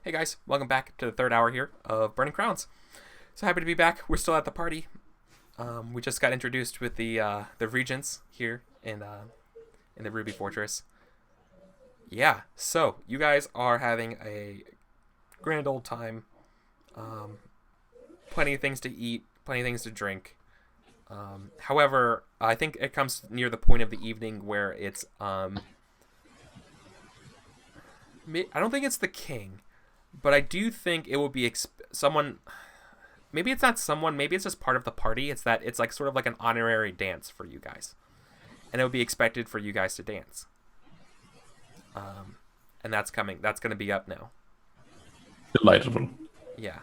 Hey guys, welcome back to the third hour here of Burning Crowns. So happy to be back. We're still at the party. We just got introduced with the regents here in the Ruby Fortress. Yeah, so you guys are having a grand old time. Um, Plenty of things to eat, plenty of things to drink. However, I think it comes near the point of the evening where it's I don't think it's the king, but I do think it will be someone. Maybe it's not someone. Maybe it's just part of the party. It's like sort of like an honorary dance for you guys, and it would be expected for you guys to dance. And that's coming. That's going to be up now. Delightful. Yeah.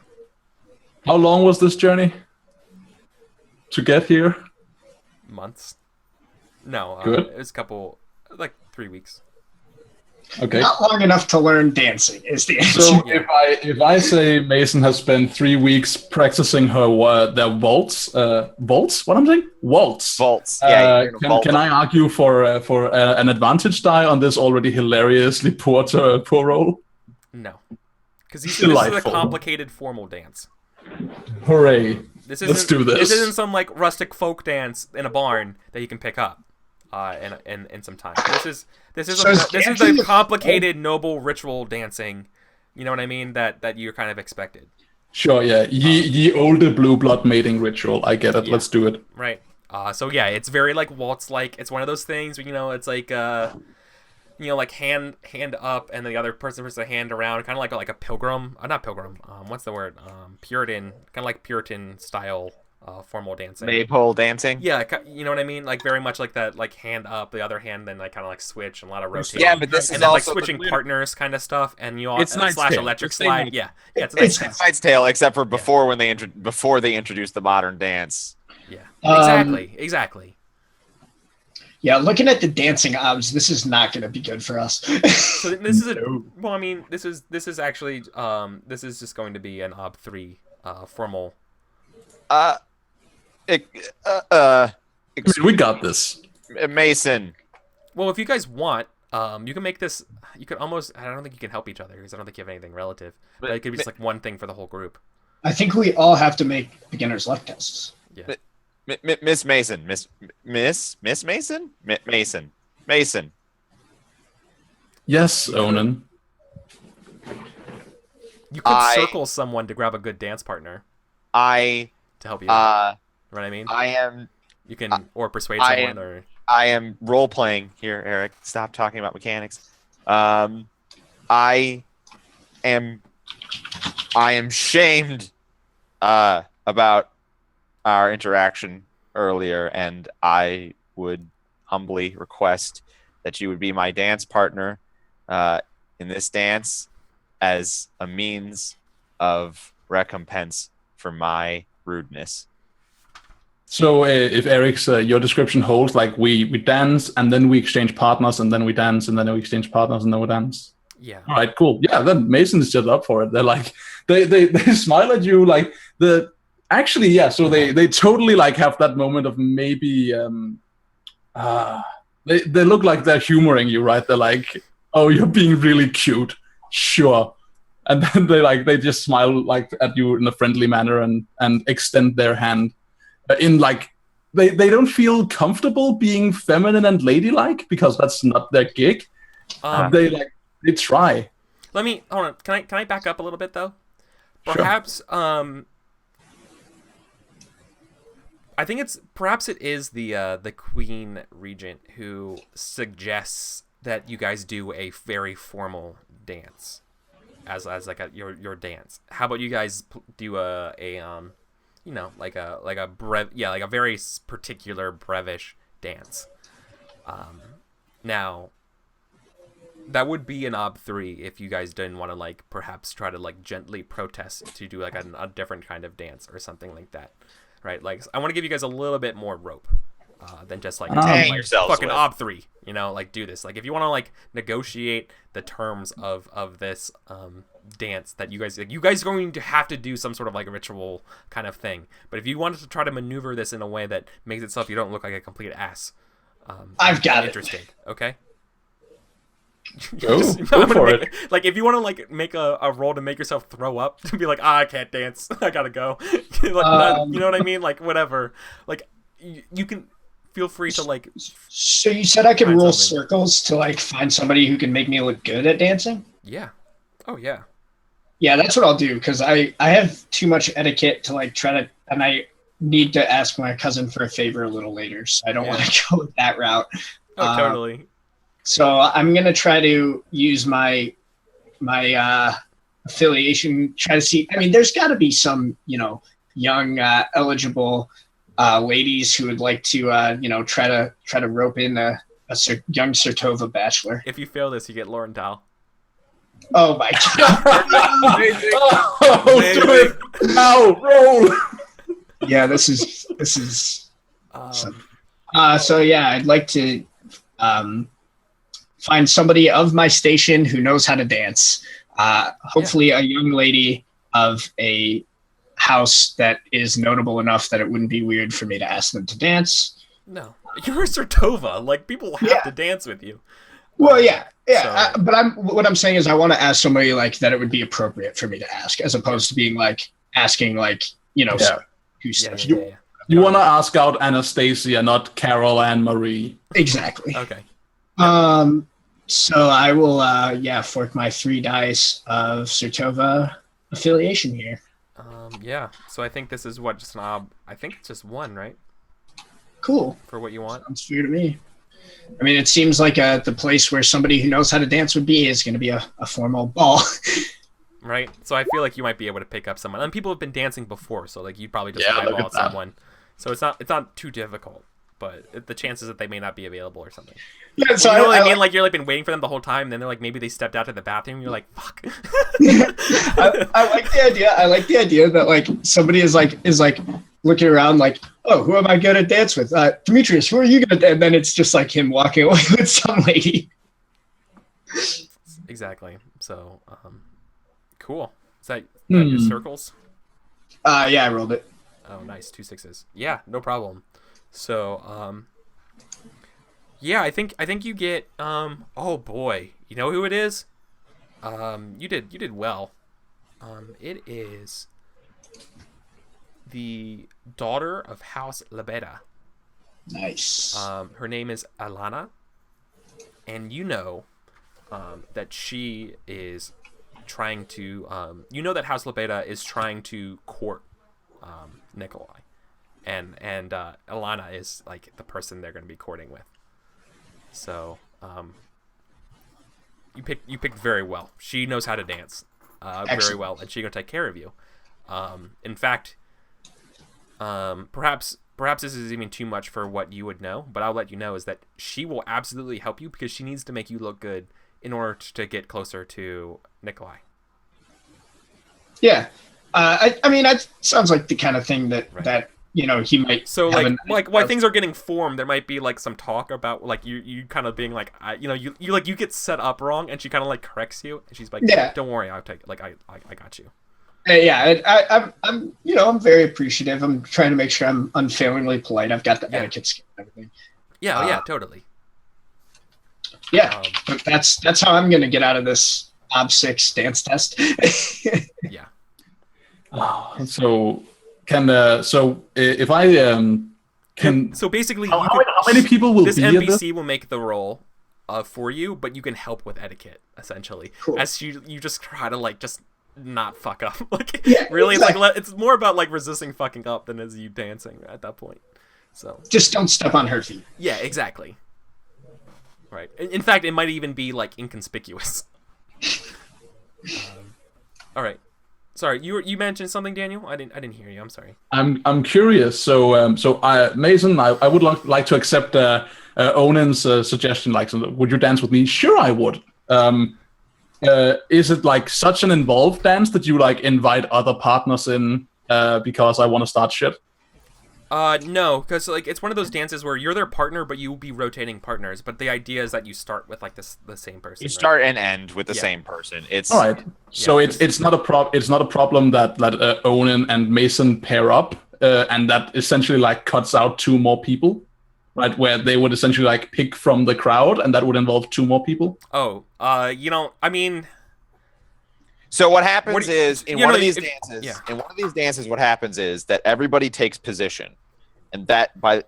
How long was this journey to get here? Months. No. Good. It was a couple, like 3 weeks. Okay. Not long enough to learn dancing is the answer. So if I say Mason has spent 3 weeks practicing her their waltz, waltz? What I'm saying? Waltz. Vaults. Yeah. Can I argue for an advantage die on this already hilariously poor roll? No, because this is a complicated formal dance. Hooray! Let's do this. This isn't some like rustic folk dance in a barn that you can pick up in some time. This is the complicated noble ritual dancing. You know what I mean? That you're kind of expected. Sure. Yeah. Ye olde blue blood mating ritual. I get it. Yeah. Let's do it. Right. So yeah, it's very like waltz like. It's one of those things where it's like like hand up and the other person puts their hand around, kind of like a pilgrim. Not pilgrim. What's the word? Puritan. Kind of like Puritan style. Formal dancing. Maypole dancing. Yeah, you know what I mean. Like very much like that. Like hand up, the other hand, then like kind of like switch and a lot of rotating. Yeah, but this and is then also like switching partners kind of stuff, and you all it's slash Tale. electric slide. Yeah, it's Knight's Tale, except for before before they introduced the modern dance. Yeah, exactly. Yeah, looking at the dancing obs, this is not going to be good for us. So this is well, I mean, this is actually this is just going to be an ob 3 formal. We got this. Mason. Well, if you guys want, you can make this. You could almost. I don't think you can help each other because I don't think you have anything relative. But it could be just like one thing for the whole group. I think we all have to make beginner's luck tests. Yeah. Miss Mason. Miss Mason. Mason. Yes, Onan. You could circle someone to grab a good dance partner. To help you. You know what I mean? I am. You can or persuade someone or. I am role playing here, Eric. Stop talking about mechanics. I am shamed about our interaction earlier, and I would humbly request that you would be my dance partner in this dance as a means of recompense for my rudeness. So if Eric's your description holds, like we dance and then we exchange partners and then we dance and then we exchange partners and then we dance. Yeah. All right, cool. Yeah, then Mason's just up for it. They're like they smile at you like actually, yeah, so they totally like have that moment of maybe they look like they're humoring you, right? They're like, "Oh, you're being really cute." Sure. And then they just smile like at you in a friendly manner and extend their hand. In like they don't feel comfortable being feminine and ladylike because that's not their gig. They try. Let me hold on. Can I back up a little bit though? Perhaps I think it is the Queen Regent who suggests that you guys do a very formal dance as like your dance. How about you guys do a like a very particular brevish dance. Now that would be an ob 3 if you guys didn't want to like perhaps try to like gently protest to do like a different kind of dance or something like that, right? Like I want to give you guys a little bit more rope than just like fucking ob 3, like do this. Like if you want to like negotiate the terms of this dance that you guys are going to have to do some sort of like ritual kind of thing. But if you wanted to try to maneuver this in a way that makes it so you don't look like a complete ass, I've got interesting. Okay. Go I'm gonna for make, like if you want to like make a roll to make yourself throw up to be like I can't dance, I gotta go. Like, you know what I mean? Like whatever. Like you can feel free to like. So you said I could Find roll something. circles to like find somebody who can make me look good at dancing? Yeah. Oh yeah. Yeah, that's what I'll do because I have too much etiquette to like try to, and I need to ask my cousin for a favor a little later, so I don't Yeah. want to go with that route. Oh totally. So I'm gonna try to use my affiliation. Try to see. I mean, there's got to be some young eligible ladies who would like to try to rope in a young Sertova bachelor. If you fail this, you get Lauren Dahl. Oh my god! Oh, do it now! Roll. Yeah, this is. Um, So yeah, I'd like to find somebody of my station who knows how to dance. Hopefully, a young lady of a house that is notable enough that it wouldn't be weird for me to ask them to dance. no, you're Sertova. Like people have Yeah. to dance with you. Well, yeah. So- But what I'm saying is I want to ask somebody like that it would be appropriate for me to ask, as opposed to being like asking like Yeah. who's Yeah, such- yeah, yeah. You want to ask out Anastasia, not Carol and Marie. Exactly. Okay. So I will fork my 3 dice of Sertova affiliation here. Yeah. So I think this is what just an I think it's just one, right? Cool. For what you want. Sounds fair to me. I mean, it seems like the place where somebody who knows how to dance would be is going to be a formal ball. Right. So I feel like you might be able to pick up someone. And people have been dancing before, so like you'd probably just Yeah, look eyeball at that. someone. So it's not too difficult. But the chances that they may not be available or something. Yeah, so Well, you know what I mean? like, Like you're like been waiting for them the whole time, and then they're like maybe they stepped out to the bathroom. And you're like, fuck. I like the idea. I like the idea that like somebody is like looking around like, oh, who am I going to dance with? Demetrius, who are you going to? And then it's just like him walking away with some lady. Exactly. So, cool. Is that your circles? Yeah, I rolled it. Oh, nice. 2 6s. Yeah, no problem. So, yeah, I think you get, oh boy, you know who it is? You did well. It is the daughter of House Leveton. Nice. Her name is Alana, and you know, that she is trying to, that House Leveton is trying to court, Nikolai. And Alana is like the person they're going to be courting with. So you picked very well. She knows how to dance very Excellent. well, and she's going to take care of you. In fact, perhaps this is even too much for what you would know, but I'll let you know is that she will absolutely help you because she needs to make you look good in order to get closer to Nikolai. Yeah. I mean, that sounds like the kind of thing that Right. that he might. So have like while things are getting formed, there might be like some talk about like you kind of being like you get set up wrong, and she kind of like corrects you, and she's like, Yeah. don't worry, I'll take I got you. Yeah, I'm very appreciative. I'm trying to make sure I'm unfailingly polite. I've got the Yeah. etiquette skill and everything. Yeah, yeah, totally. Yeah, but that's how I'm gonna get out of this Ob 6 dance test. Yeah. So if I can, So basically, how many people will this be at this? NPC will make the role for you, but you can help with etiquette essentially. Cool. As you just try to like just not fuck up. Like Yeah, really, exactly. it's like it's more about like resisting fucking up than as you dancing at that point. So Just don't step on her feet. yeah, exactly. Right. In fact, it might even be like inconspicuous. All right. Sorry, you mentioned something, Daniel. I didn't hear you. I'm sorry. I'm curious. So Mason, I would like to accept Onan's suggestion. Like, so would you dance with me? Sure, I would. Is it like such an involved dance that you like invite other partners in because I want to start shit? No, because like it's one of those dances where you're their partner, but you will be rotating partners. But the idea is that you start with like the same person. You right? start and end with the Yeah. same person. It's All right. So Yeah. it's not a problem that Onan and Mason pair up, and that essentially like cuts out 2 more people. right? Where they would essentially like pick from the crowd, and that would involve 2 more people. Oh, I mean, So what happens What do is you know, in if- one of these dances, what happens is that everybody takes position, and that by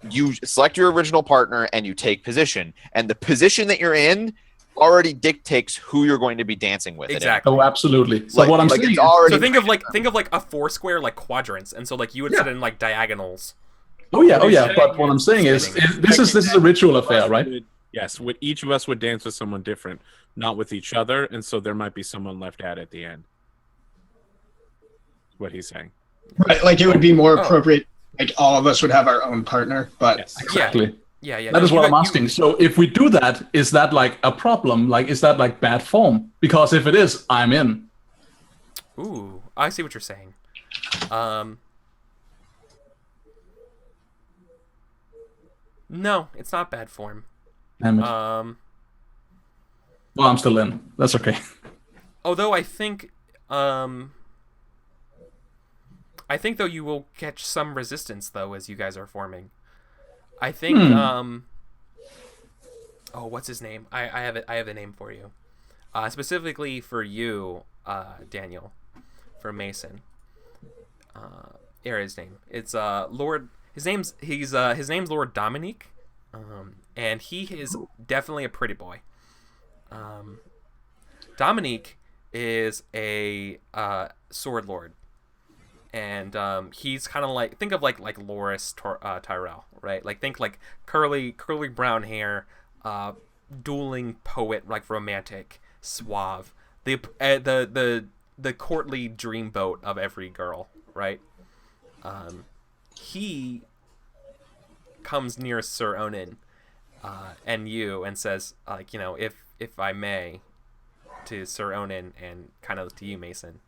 you select your original partner and you take position, and the position that you're in already dictates who you're going to be dancing with. exactly. Oh, absolutely. So Like- what I'm like saying it's is, already So think of like a 4-square like quadrants, and so like you would sit in like diagonals. oh yeah. But what I'm saying is this is a ritual affair, right? Yes, each of us would dance with someone different, not with each other, and so there might be someone left out at the end. What he's saying. Right, like it would be more Oh. appropriate. Like all of us would have our own partner, but Yes. Exactly. Yeah. That is no, what you- I'm asking. So if we do that, is that like a problem? Like, is that like bad form? Because if it is, I'm in. Ooh, I see what you're saying. No, it's not bad form. Damn it. Um, Well, I'm still in. That's okay. although I think though you will catch some resistance though as you guys are forming. I think oh, what's his name? I have it. I have a name for you. Specifically for you, Daniel, for Mason. Here his name. It's Lord. His name's Lord Dominique, and he is definitely a pretty boy. Dominique is a sword lord, and he's kind of like, think of like Loris Tyrell, right? Like think like curly brown hair, dueling poet, like romantic, suave, the courtly dreamboat of every girl, right? He comes near Sir Onin and you and says, like, you know, if I may, to Sir Onin and kind of to you, Mason.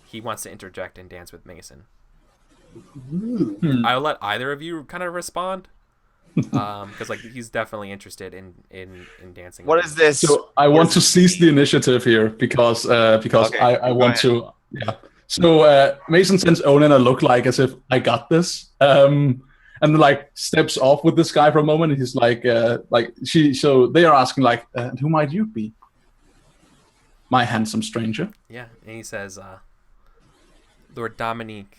He wants to interject and dance with Mason. I'll let either of you kind of respond, because like he's definitely interested in dancing. What with is him. this? So I want to seize the initiative here because Okay, I want to. Yeah. So Mason sends Onin a look like as if I got this, and then like steps off with this guy for a moment. And he's like she. So they are asking like, who might you be? My handsome stranger. Yeah, and he says, Lord Dominique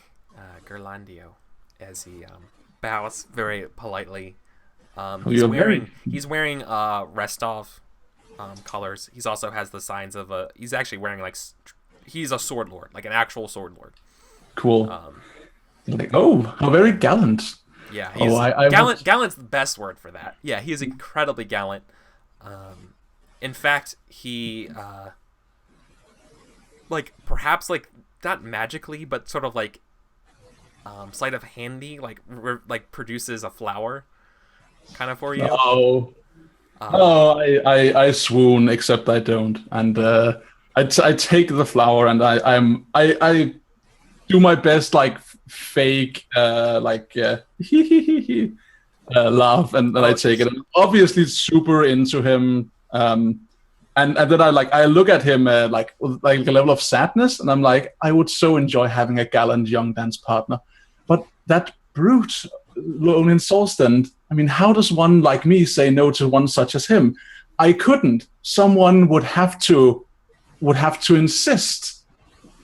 Gerlandio, as he bows very politely. He's wearing Restov colors. He's also has the signs of a. He's actually wearing like. He's a sword lord, like an actual sword lord. Cool. Like, oh, how very gallant. Yeah, he's gallant. Gallant's the best word for that. Yeah, he is incredibly gallant. In fact, he like perhaps like not magically, but sort of like sleight of handy, like produces a flower, kind of for you. I swoon, except I don't, and I take the flower and I do my best like fake laugh, and then I take it. I'm obviously super into him, and then I look at him like a level of sadness, and I'm like, I would so enjoy having a gallant young dance partner, but that brute Lonin Solston. I mean, how does one like me say no to one such as him? I couldn't. Someone would have to insist.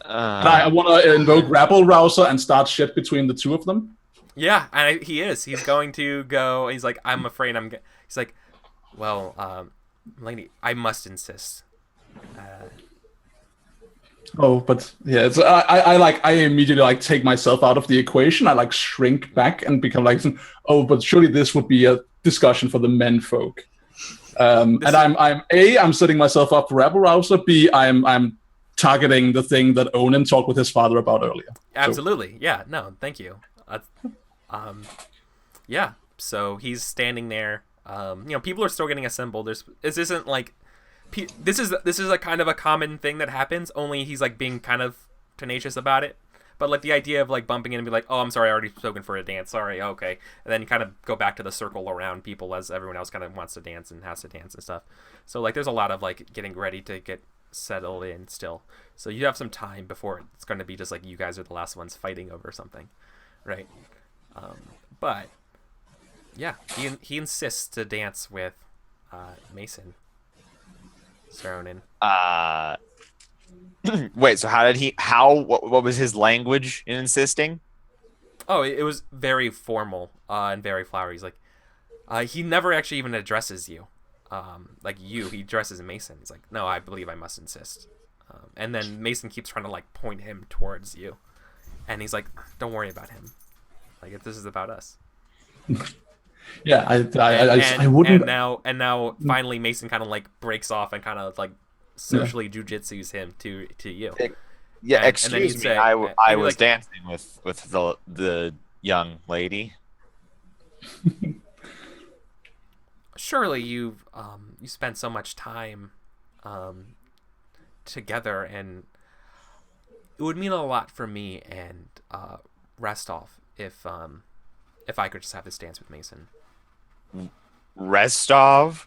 I want to invoke Rabble Rouser and start shit between the two of them. Yeah, and he is. He's going to go. He's like, I'm afraid I'm. He's like, well, lady, I must insist. But yeah, it's, I immediately like take myself out of the equation. I like shrink back and become like, but surely this would be a discussion for the men folk. I'm setting myself up for Rabble Rouser. B, I'm targeting the thing that Onin talked with his father about earlier. Absolutely. So. Yeah. No. Thank you. Yeah. So he's standing there. People are still getting assembled. This isn't like. This is a kind of a common thing that happens. Only he's like being kind of tenacious about it. But like the idea of like bumping in and be like, oh, I'm sorry, I already spoken for a dance. Sorry, okay, and then you kind of go back to the circle around people as everyone else kind of wants to dance and has to dance and stuff. So like there's a lot of like getting ready to get settled in still. So you have some time before it's going to be just like you guys are the last ones fighting over something, right? But Yeah, he insists to dance with Mason. Saronin. Wait, so what was his language in insisting? Oh, it was very formal and very flowery. He's like, he never actually even addresses you. Like you, he addresses Mason. He's like, no, I believe I must insist. And then Mason keeps trying to like point him towards you. And he's like, don't worry about him. Like, if this is about us. Yeah, I wouldn't. And now finally Mason kind of like breaks off and kind of like socially jujitsus him to you. Yeah, And excuse me. say, I was like, dancing with the young lady. Surely you spent so much time together, and it would mean a lot for me and Restov if I could just have this dance with Mason. Restov?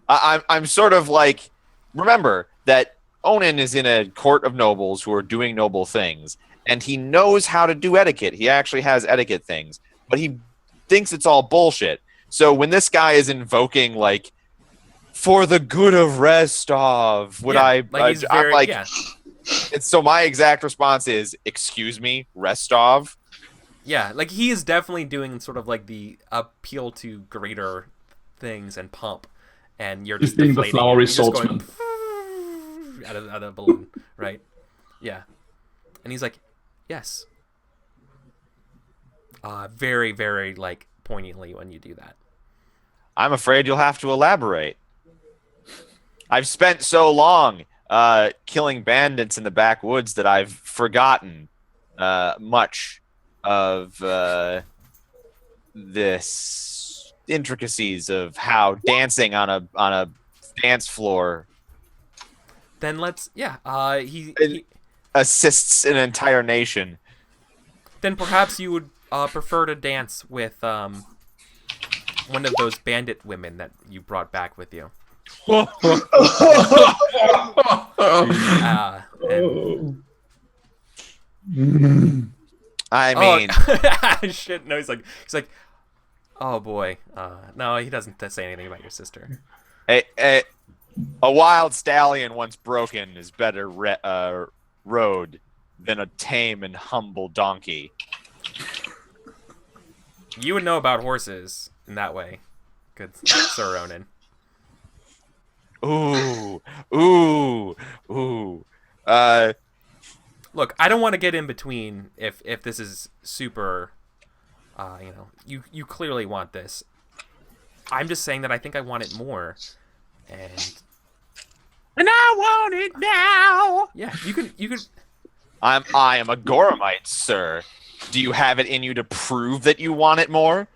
I'm sort of like, remember that Onan is in a court of nobles who are doing noble things, and he knows how to do etiquette. He actually has etiquette things, but he thinks it's all bullshit. So when this guy is invoking, like, for the good of Restov, I'm like, yeah. And so my exact response is, excuse me, Restov? Yeah, like he is definitely doing sort of like the appeal to greater things and pomp, and you're just He's being the deflating flowery it. You're just swordsman. going out of a balloon, right? Yeah, and he's like, yes. Very, very like poignantly when you do that. I'm afraid you'll have to elaborate. I've spent so long killing bandits in the backwoods that I've forgotten much of this intricacies of how dancing on a dance floor Then let's he assists an entire nation. then perhaps you would prefer to dance with one of those bandit women that you brought back with you. And, I mean, shit. No, he's like, oh boy. No, he doesn't say anything about your sister. a wild stallion once broken is better rode than a tame and humble donkey. You would know about horses in that way, good Sir Ronan. Ooh. Look, I don't want to get in between if this is super, you clearly want this. I'm just saying that I think I want it more, and I want it now. yeah, you can. I am a Goramite, sir. Do you have it in you to prove that you want it more?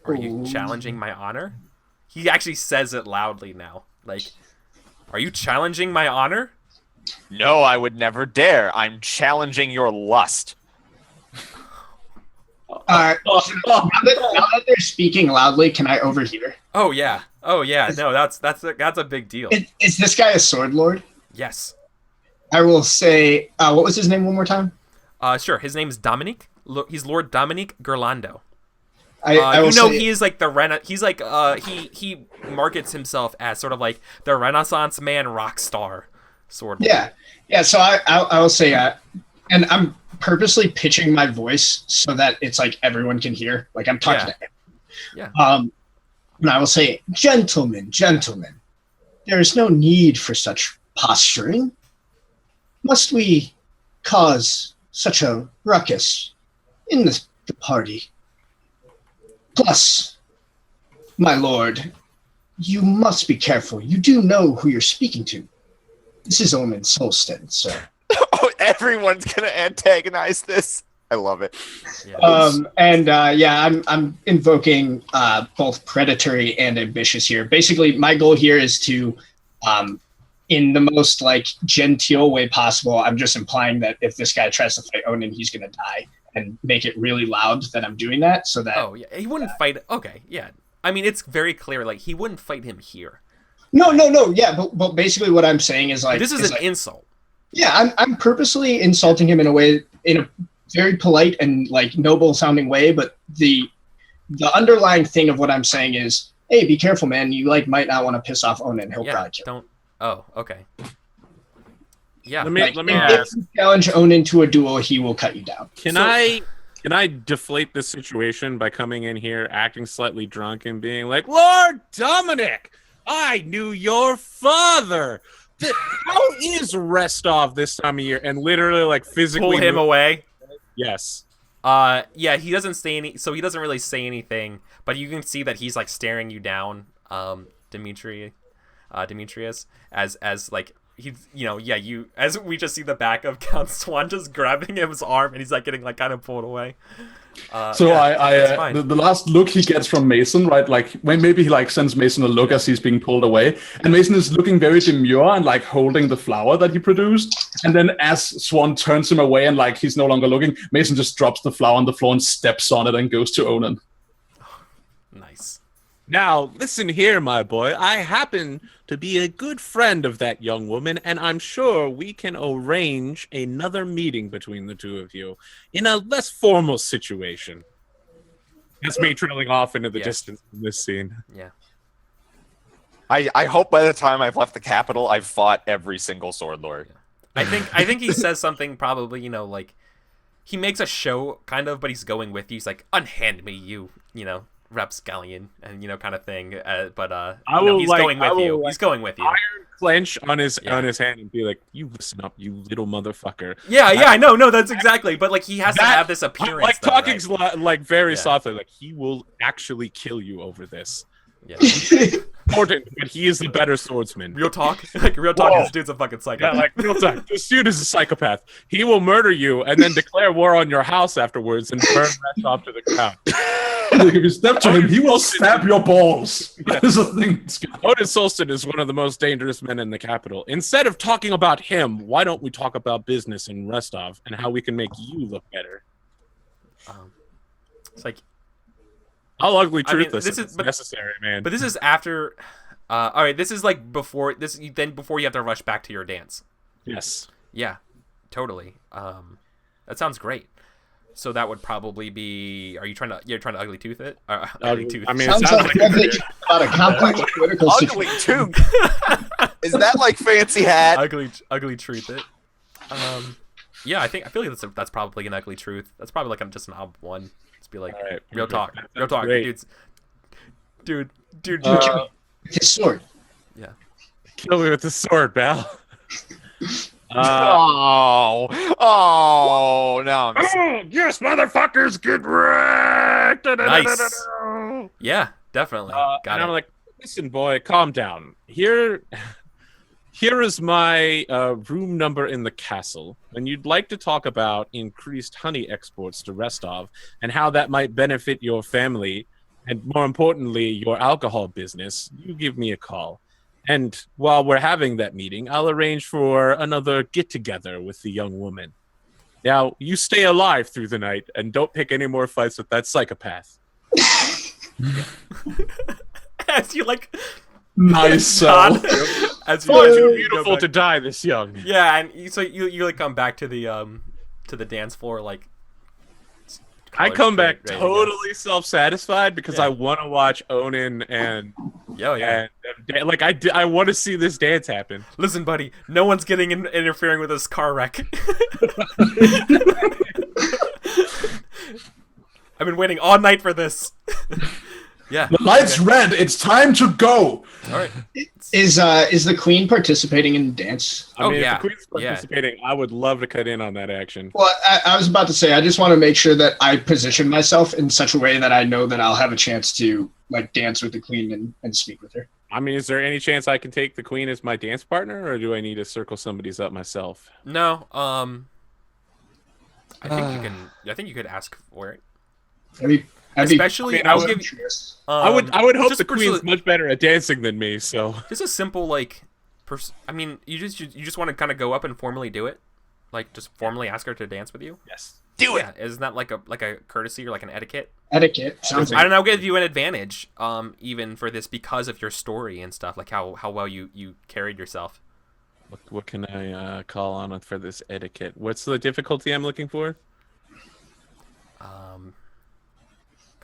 Are you challenging my honor? He actually says it loudly now. Like, are you challenging my honor? No, I would never dare. I'm challenging your lust. Now that they're speaking loudly, can I overhear? Oh yeah. No, that's a big deal. Is this guy a sword lord? Yes. I will say, what was his name one more time? Sure. His name is Dominique. He's Lord Dominique Gerlando. I will say, he is like he's like he markets himself as sort of like the Renaissance man rock star sword. Yeah. So I will say, and I'm purposely pitching my voice so that it's like everyone can hear. Like I'm talking to him. Yeah. And I will say, gentlemen, there is no need for such posturing. Must we cause such a ruckus in the party? Plus, my lord, you must be careful. You do know who you're speaking to. This is Omen Solstead, sir. Oh, everyone's gonna antagonize this. I love it. Yeah. I'm invoking both predatory and ambitious here. Basically, my goal here is to, in the most like genteel way possible, I'm just implying that if this guy tries to fight Onan, he's gonna die, and make it really loud that I'm doing that, so that. Oh yeah, he wouldn't fight. Okay, yeah. I mean, it's very clear. Like he wouldn't fight him here. No. Yeah, but basically, what I'm saying is like This is an insult. Yeah, I'm purposely insulting him in a way, in a very polite and like noble sounding way, but the underlying thing of what I'm saying is, hey, be careful, man. You like might not want to piss off Onan. He'll probably kill. Don't. Oh, okay. Yeah. Let me if ask. you challenge Onan to a duel, he will cut you down. Can I deflate this situation by coming in here, acting slightly drunk, and being like, Lord Dominic, I knew your father. How is Restov this time of year? And literally, like, physically pull him away. Yes. Yeah, he doesn't say any, so he doesn't really say anything, but you can see that he's like staring you down, Demetrius, as like he's, as we just see the back of Count Swan just grabbing his arm, and he's like getting like kind of pulled away. The last look he gets from Mason, right? Like when maybe he like sends Mason a look as he's being pulled away, and Mason is looking very demure and like holding the flower that he produced. And then as Swan turns him away and like he's no longer looking, Mason just drops the flower on the floor and steps on it and goes to Onan. Nice. Now, listen here, my boy. I happen to be a good friend of that young woman, and I'm sure we can arrange another meeting between the two of you in a less formal situation. That's me trailing off into the distance in this scene. Yeah. I hope by the time I've left the capital, I've fought every single sword lord. I think he says something probably, like he makes a show kind of, but he's going with you. He's like, unhand me, you rapscallion, and kind of thing. He's going with you. He's going with you. Iron clench on his hand and be like, "You listen up, you little motherfucker." Yeah, I know. No, that's exactly. But like, he has to have this appearance. Like though, talking right? like very softly. Like he will actually kill you over this. Yeah. Important, but he is the better swordsman. Real talk. Like real talk. Whoa. This dude's a fucking psychopath. Yeah, like real talk. This dude is a psychopath. He will murder you and then declare war on your house afterwards and burn rest off to the ground. If you step to him, he will stab your balls. Yeah. This is the thing. Odin Solston is one of the most dangerous men in the capital. Instead of talking about him, why don't we talk about business in Rostov and how we can make you look better? It's like, I'll ugly truth this this is is necessary, man. but this is after. All right, this is like before this. Then before you have to rush back to your dance. Yes. Yeah, totally. That sounds great. So that would probably be. You're trying to ugly tooth it? Ugly tooth. I mean, it Sounds sounds like like about a complex political Ugly situation. too. Is that like fancy hat? ugly truth it. Yeah, I feel like that's probably an ugly truth. That's probably like just an ob one. Just be like, right. real talk, Great. dude. His sword. Yeah. kill me with the sword, Bal. No, Yes, motherfuckers, get wrecked. Nice. Yeah, definitely. Got and it. I'm like, listen, boy, calm down. Here is my room number in the castle, and you'd like to talk about increased honey exports to Rostov and how that might benefit your family, and more importantly, your alcohol business. You give me a call. And while we're having that meeting, I'll arrange for another get-together with the young woman. Now, you stay alive through the night, and don't pick any more fights with that psychopath. As you like, Nice. nod, as you Far like, too go beautiful back- to die this young. Yeah, and you like come back to the dance floor like. I come back ready to go. totally self-satisfied because Yeah. I want to watch Onan and Yeah. like I want to see this dance happen. Listen, buddy, no one's getting interfering with this car wreck. I've been waiting all night for this. Yeah. The light's red. It's time to go. All right. Is the queen participating in the dance? I mean, yeah. if the Queen's participating, I would love to cut in on that action. Well, I was about to say, I just want to make sure that I position myself in such a way that I know that I'll have a chance to like dance with the queen and speak with her. I mean, is there any chance I can take the Queen as my dance partner, or do I need to circle somebody's up myself? No. I think you can. I think you could ask for it. Especially, I I'll would- give. I would hope just the Queen's personally- much better at dancing than me. So Just a simple like. I mean, you just want to kind of go up and formally do it, like just formally ask her to dance with you. yes, do it. Yeah, isn't that like a courtesy or like an etiquette? Etiquette sounds I like don't know. Give you an advantage, even for this because of your story and stuff, like how well you carried yourself. what can I call on for this etiquette? What's the difficulty I'm looking for?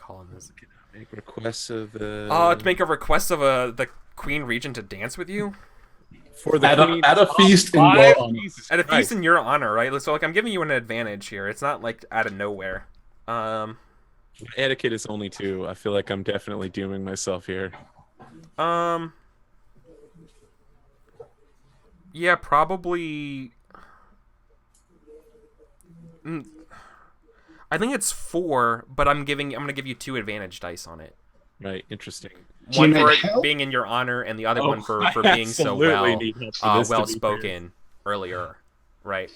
calling this? Make requests of the. To make a request of the Queen Regent to dance with you for the at a feast in your honor. at a feast in your honor, right? So like I'm giving you an advantage here. It's not like out of nowhere. Etiquette is only 2. I feel like I'm definitely dooming myself here. Yeah, probably. I think it's 4, but I'm gonna give you 2 advantage dice on it. Right, interesting. One for it being in your honor, and the other one for being so well spoken earlier, right?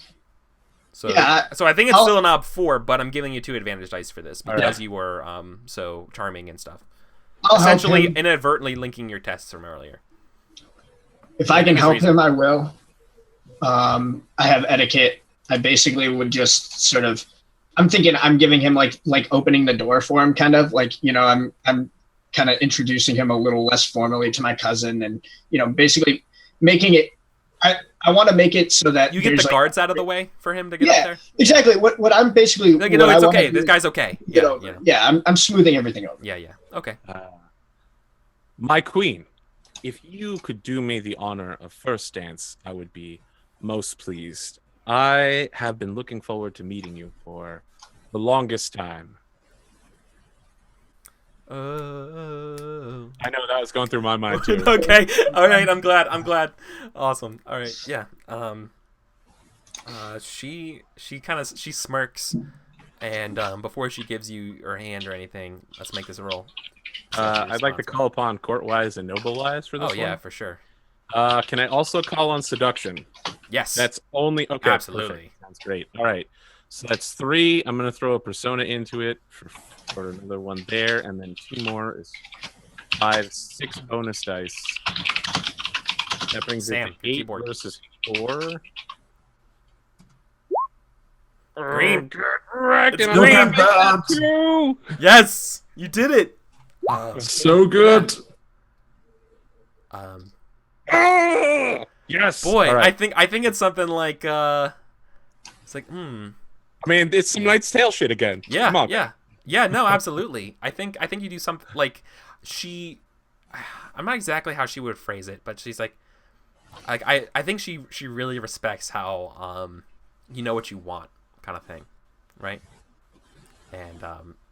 So so I think it's still an ob 4, but I'm giving you 2 advantage dice for this because you were so charming and stuff. Essentially, inadvertently linking your tests from earlier. If I can help him, I will. I have etiquette. I basically would just sort of. I'm thinking I'm giving him like opening the door for him, kind of like, you know, I'm kind of introducing him a little less formally to my cousin, and, you know, basically making it. I want to make it so that you get the guards out of the way for him to get up there. Exactly. What I'm basically like, you know, it's okay. This guy's okay. I'm smoothing everything over. Yeah. Okay. My queen, if you could do me the honor of first dance, I would be most pleased. I have been looking forward to meeting you for the longest time. I know that was going through my mind too. Okay. All right. I'm glad. Awesome. All right. Yeah. She smirks, and before she gives you her hand or anything, let's make this a roll. I'd like to call upon court-wise and noble-wise for this one. Oh yeah, for sure. Can I also call on seduction? Yes. That's only okay. Absolutely. Perfect. Sounds great. All right. So that's 3. I'm gonna throw a persona into it for another one there, and then 2 more is 5, 6 bonus dice. That brings it to 8 versus 4. Green. It's green. Yes, you did it. So good. Yes. Boy, right. I think it's something like it's like I mean, it's some Knight's Tale shit again. Yeah. Come on. Yeah. No, absolutely. I think you do something like I'm not exactly how she would phrase it, but she's like I think she really respects how you know what you want kind of thing, right? And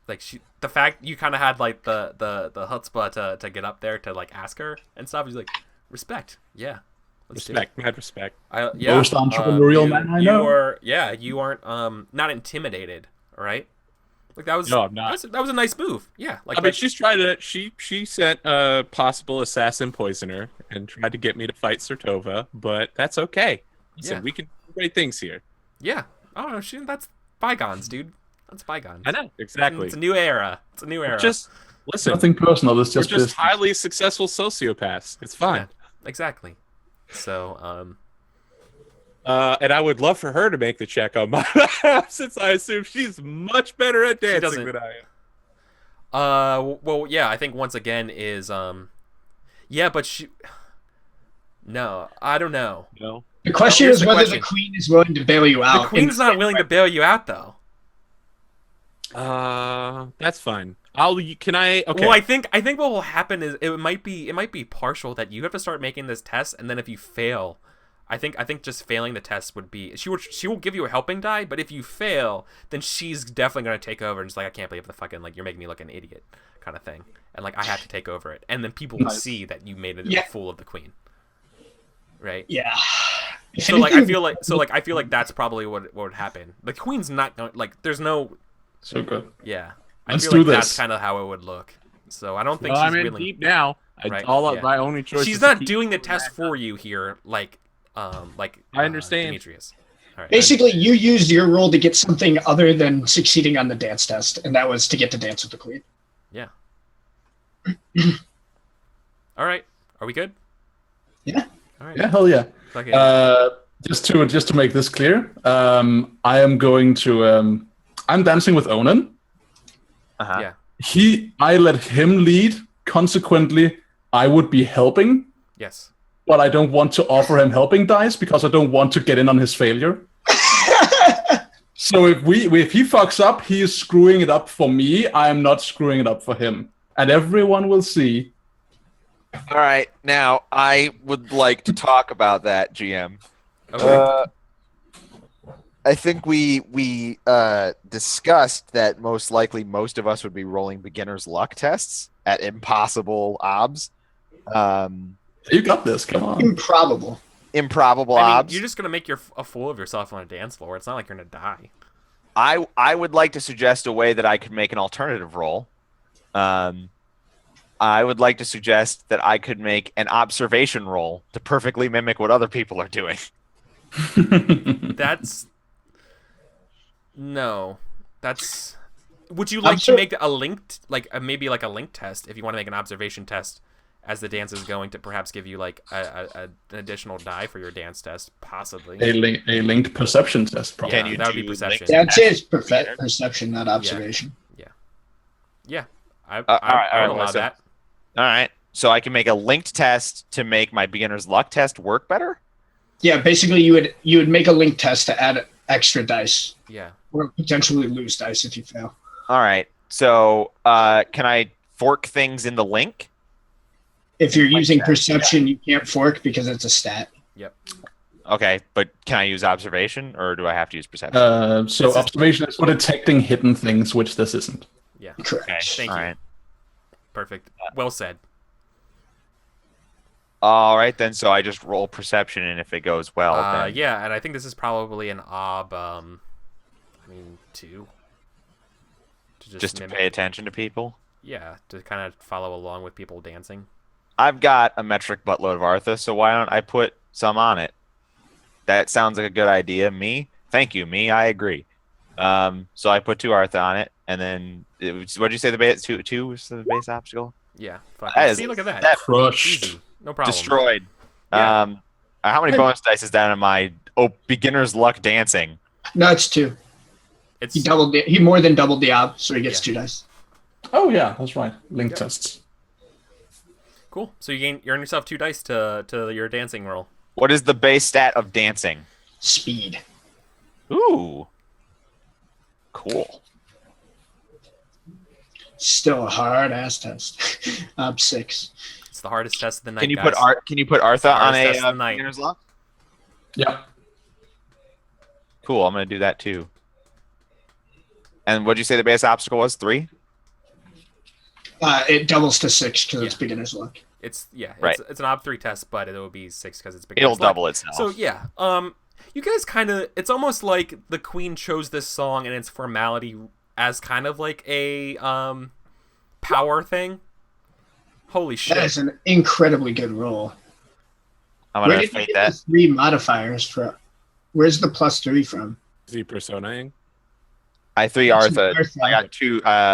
like the fact you kind of had like the chutzpah to get up there to like ask her and stuff. She's like, respect, yeah, mad respect. Most entrepreneurial man I know. You aren't not intimidated, right? Like that was no, I'm not. That was a nice move. Yeah, like I mean, she's tried to she sent a possible assassin poisoner and tried to get me to fight Sertova, but that's okay. Listen, we can do great things here. Yeah, I don't know. That's bygones, dude. That's bygones. I know, exactly. It's a new era. Just listen. Nothing personal. It's just we're just highly successful sociopaths. It's fine. Yeah, exactly. So, and I would love for her to make the check on my behalf, since I assume she's much better at dancing than I am. Well, yeah. I think once again is yeah, but she. No, I don't know. No. The question is whether the queen is willing to bail you out. The queen's not willing to bail you out, though. That's fine. Okay. Well, I think what will happen is it might be partial that you have to start making this test, and then if you fail, I think just failing the test would be she will give you a helping die, but if you fail, then she's definitely gonna take over and just like, I can't believe the fucking like you're making me look an idiot kind of thing, and like I have to take over it, and then people will see that you made a fool of the queen, right? Yeah. So like I feel like that's probably what would happen. The queen's not going like there's no. So good. Yeah. Let's I feel do like this. That's kind of how it would look. So I don't think she's I'm in really deep now. Right, My only choice. She's not doing the test for you here, like I understand. Demetrius. All right. Basically, you used your role to get something other than succeeding on the dance test, and that was to get to dance with the queen. Yeah. All right. Are we good? Yeah. All right. Yeah, hell yeah. Okay. Just to make this clear, I am going to. I'm dancing with Onan. Uh-huh. Yeah. I let him lead. Consequently, I would be helping. Yes. But I don't want to offer him helping dice because I don't want to get in on his failure. So if he fucks up, he is screwing it up for me. I am not screwing it up for him, and everyone will see. All right, now I would like to talk about that, GM. Okay. I think we discussed that most likely most of us would be rolling beginner's luck tests at impossible obs. You got this. Come on. Improbable. Improbable I mean, obs. you're just gonna make a fool of yourself on a dance floor. It's not like you're gonna die. I would like to suggest a way that I could make an alternative roll. I would like to suggest that I could make an observation roll to perfectly mimic what other people are doing. That's no. That's. Would you like to make a linked, like maybe like a link test if you want to make an observation test as the dance is going to perhaps give you like an additional die for your dance test, possibly. A linked perception test, probably. Yeah, Can you that would do be perception. link- That's it. Perception, not observation. Yeah, I all right, would allow so- that. All right. So I can make a linked test to make my beginner's luck test work better? Yeah, basically you would make a link test to add extra dice, Yeah. or potentially lose dice if you fail. All right. So can I fork things in the link? If you're using that, perception, you can't fork because it's a stat. Yep. Okay, but can I use observation or do I have to use perception? So This is- observation is for detecting hidden things, which this isn't. Yeah. Correct. Okay. Thank All you. right. Perfect. Well said. All right, then. So I just roll perception, and if it goes well, then Yeah, and I think this is probably an ob. 2. To just to mimic- pay attention to people. Yeah, to kind of follow along with people dancing. I've got a metric buttload of Artha, so why don't I put some on it? That sounds like a good idea. Me? Thank you, me. I agree. So I put 2 Artha on it, and then what'd you say the base? Two was the base obstacle? Yeah. Fucking. That is- See, look at that. Crushed. Easy. No problem. Destroyed. Yeah. How many bonus dice is that in my beginner's luck dancing? No, it's 2. It's He more than doubled the ob, so he gets 2 dice. Oh yeah, that's right. Link Yep. tests. cool. So you earn yourself 2 dice to your dancing roll. What is the base stat of dancing? Speed. Ooh. Cool. Still a hard ass test. Ob 6. It's the hardest test of the night. Can you guys. put Artha on Hardest test of a the night. beginner's luck? Yeah. Cool. I'm gonna do that too. And what'd you say the base obstacle was? 3? It doubles to 6 because it's Yeah. beginner's luck. It's Right. It's an ob 3 test, but it'll be 6 because it's big. It'll double itself. So yeah, you guys kind of. It's almost like the Queen chose this song and its formality as kind of like a power thing. Holy shit! That is an incredibly good roll. I'm Where gonna did you fate get that. the 3 modifiers from? Where's the +3 from? Is he personaing? I 3 It's Artha. Artha. I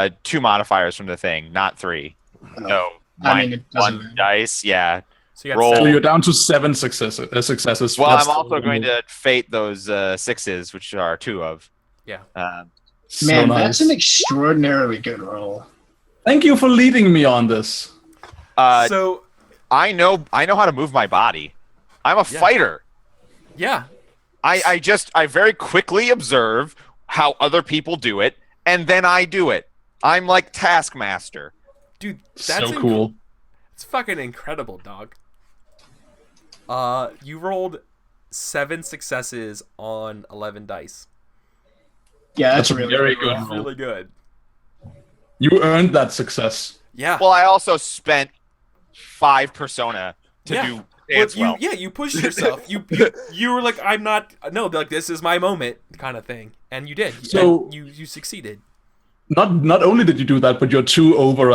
got 2 modifiers from the thing, not 3. No. I mean, it doesn't 1 matter. dice. Yeah. So you got roll. So 7. you're down to 7 successes. Well, That's I'm also the- going to fate those 6s, which are 2 of. Yeah. So Man, nice. that's an extraordinarily good roll. Thank you for leading me on this. So I know how to move my body. I'm a Yeah. fighter. yeah, I very quickly observe how other people do it, and then I do it. I'm like Taskmaster. dude, that's So cool. It's fucking incredible, dog. You rolled 7 successes on 11 dice. Yeah, that's That's a really very good. good. Really good. You earned that success. Yeah. Well, I also spent 5 persona to Yeah. do dance well. You pushed yourself. You were like, I'm not. No, like this is my moment, kind of thing, and you did. So- And you succeeded. Not only did you do that, but you're 2 over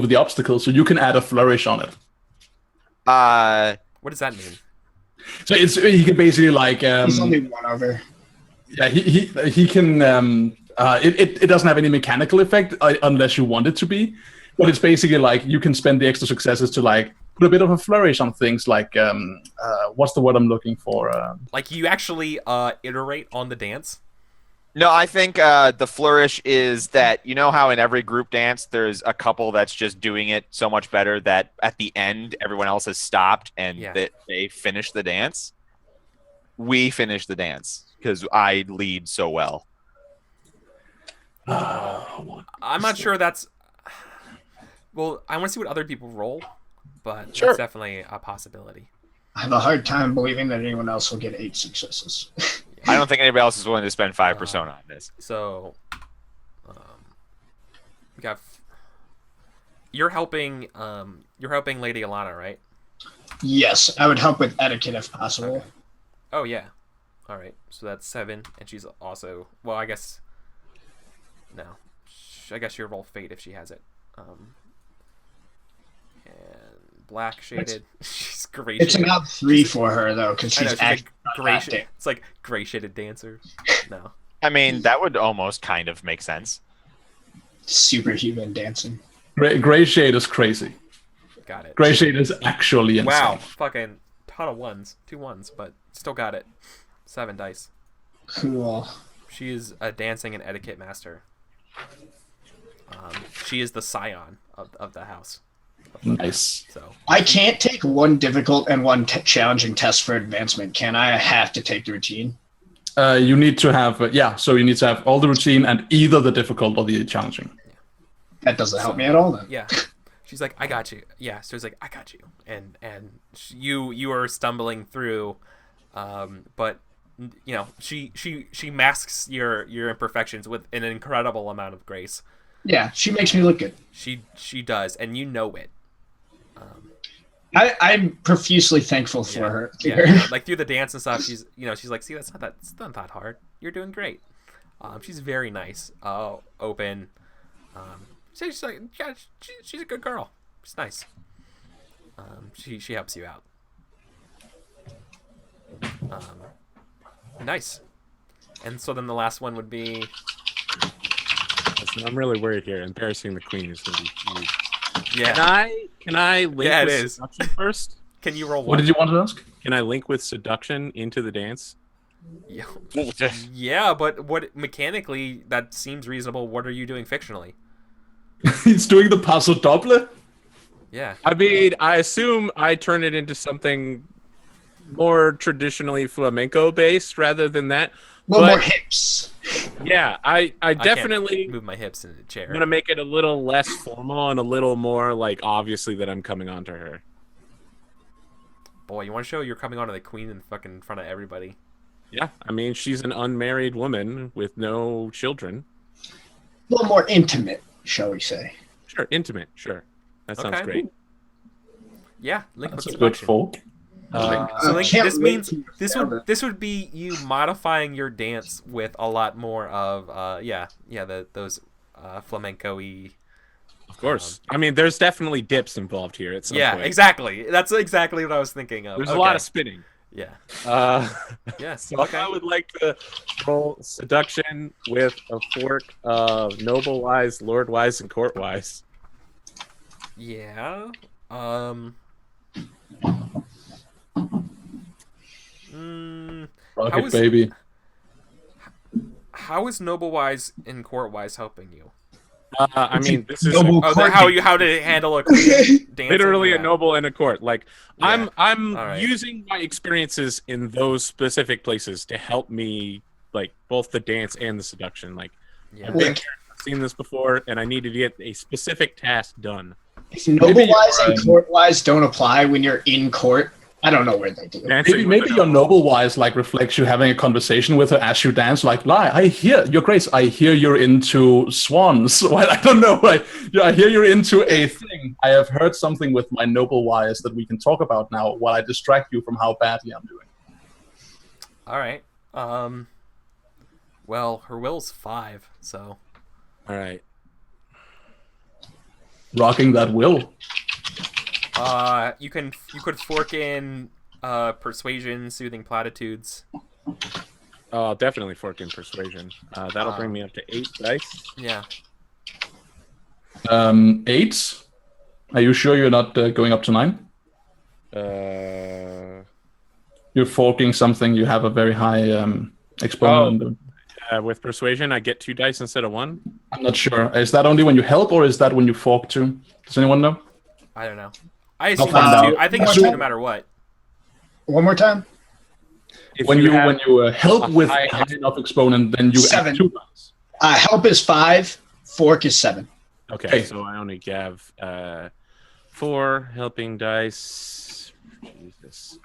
the obstacle, so you can add a flourish on it. What does that mean? So he can basically like He's only 1 over. yeah he can it doesn't have any mechanical effect unless you want it to be, but it's basically like you can spend the extra successes to like put a bit of a flourish on things like what's the word I'm looking for? Like you actually iterate on the dance. No, I think the flourish is that, you know how in every group dance there's a couple that's just doing it so much better that at the end everyone else has stopped and Yeah. that they finish the dance? We finish the dance because I lead so well. I'm not sure that's. Well, I want to see what other people roll, but Sure. that's definitely a possibility. I have a hard time believing that anyone else will get 8 successes. I don't think anybody else is willing to spend 5 persona on this. So, we got. You're helping Lady Alana, right? Yes, I would help with etiquette if possible. Okay. Oh yeah. All right. So that's 7, and she's also. Well, I guess. No, I guess she'll roll fate if she has it. And black shaded. She's gray. It's an odd 3 for her though, because I know, she's like actually gray. not that It's like gray shaded dancer. No. I mean, that would almost kind of make sense. superhuman dancing. Gray shade is crazy. Got it. Gray shade is actually insane. Wow. Fucking ton of ones. 2 1s, but still got it. 7 dice. Cool. She is a dancing and etiquette master. She is the scion of the house. Nice. So I can't take one difficult and one challenging test for advancement, can I? I have to take the routine. You need to have so you need to have all the routine and either the difficult or the challenging. That doesn't help me at all then. yeah, she's like, I got you. Yeah, so it's like, I got you, and you are stumbling through, but you know she masks your imperfections with an incredible amount of grace. Yeah, she makes me look good. She does, and you know it. I'm profusely thankful for her. Yeah, like through the dance and stuff, she's like, see, it's not that hard. You're doing great. She's very nice, open. She's like, yeah, she's a good girl. She's nice. She helps you out. Nice. And so then the last one would be. Listen, I'm really worried here. Embarrassing the queen is going to be huge. Yeah. Can I link Yeah, it with is. seduction first? Can you roll one? What did you want to ask? Can I link with seduction into the dance? Yeah. Yeah, but what mechanically that seems reasonable. What are you doing fictionally? He's doing the paso doble. Yeah. I mean, I assume I turn it into something more traditionally flamenco based rather than that. Well, But- more hips. Yeah, I I can't definitely move my hips in the chair. I'm gonna make it a little less formal and a little more like obviously that I'm coming on to her. Boy, you want to show you're coming on to the queen in fucking front of everybody? Yeah, I mean she's an unmarried woman with no children. A little more intimate, shall we say. Sure, intimate. Sure, that sounds Okay. great. Yeah, link That's with a good seduction. folk. So I like, can't this wait means to this would be you modifying your dance with a lot more of those flamenco-y. Of course. I mean, there's definitely dips involved here at some point. Exactly. That's exactly what I was thinking of. There's Okay. a lot of spinning. Yeah. Yes. So Okay. I would like to roll seduction with a fork of noble wise, lord wise, and court wise. Yeah. Rocket is- baby. How is noble wise and court wise helping you? I mean, this is Noble Oh, court how to handle a queen dancing? literally Yeah. a noble and a court. Like Yeah. I'm All right. using my experiences in those specific places to help me, like both the dance and the seduction. Like Yeah. I've been here, I've seen this before, and I need to get a specific task done. If noble Maybe wise you're, and court wise don't apply when you're in court, I don't know where they do. Dancing Maybe with your noble wise like reflects you having a conversation with her as you dance. Like, I hear your grace. I hear you're into swans. Well, I don't know. I hear you're into a thing. I have heard something with my noble wise that we can talk about now while I distract you from how badly I'm doing. All right. Well, her will's 5, so All right. Rocking that will. you could fork in persuasion, soothing platitudes. Oh, definitely fork in persuasion. That'll bring me up to 8 dice. Yeah. 8. Are you sure you're not going up to 9? You're forking something. You have a very high exponent. With persuasion, I get 2 dice instead of 1. I'm not sure. Is that only when you help, or is that when you fork too? Does anyone know? I don't know. I assume find it's out. 2. I think it's Sure. 2 no matter what. One more time? If When you have help a with high high enough exponent, then you add 7. 2 dice. Help is 5. Fork is 7. Okay, Hey. so I only have 4 helping dice. Jesus.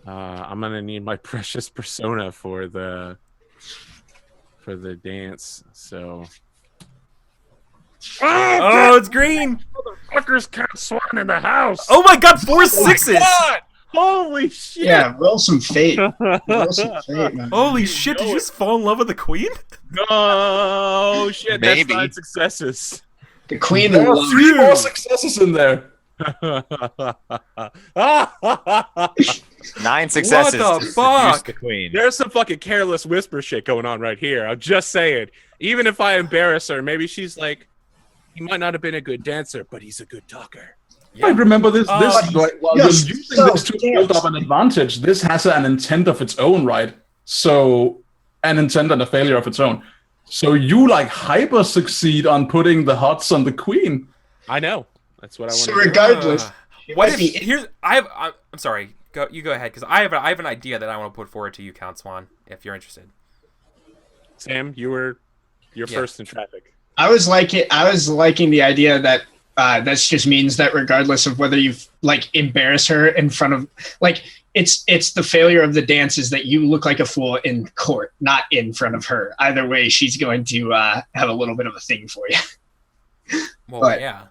I'm gonna need my precious persona for the dance. So. Oh, it's green. Motherfuckers can't swan in the house. Oh my god, 4 6s. God! Holy shit! Yeah, roll some fate. Roll some fate, man. Holy shit, did you just fall in love with the queen? Oh shit! Maybe. That's 9 successes. The queen There are loves 3 more successes in there. 9 successes. What the to seduce fuck? the queen. There's some fucking careless whisper shit going on right here. I'm just saying. Even if I embarrass her, maybe she's like, he might not have been a good dancer, but he's a good talker. Yeah. I remember this. Oh, Like, while yes, you're using so this to build dance. up an advantage, this has an intent of its own, right? So, an intent and a failure of its own. So you like hyper succeed on putting the hots on the queen. I know. That's what I want So to do. regardless, What might if be- here's I'm sorry. You go ahead because I have an idea that I want to put forward to you, Count Swan, if you're interested. Sam, you're first in traffic. I was liking the idea that this just means that regardless of whether you've like embarrass her in front of like it's the failure of the dance is that you look like a fool in court, not in front of her. Either way, she's going to have a little bit of a thing for you. Well, But- yeah.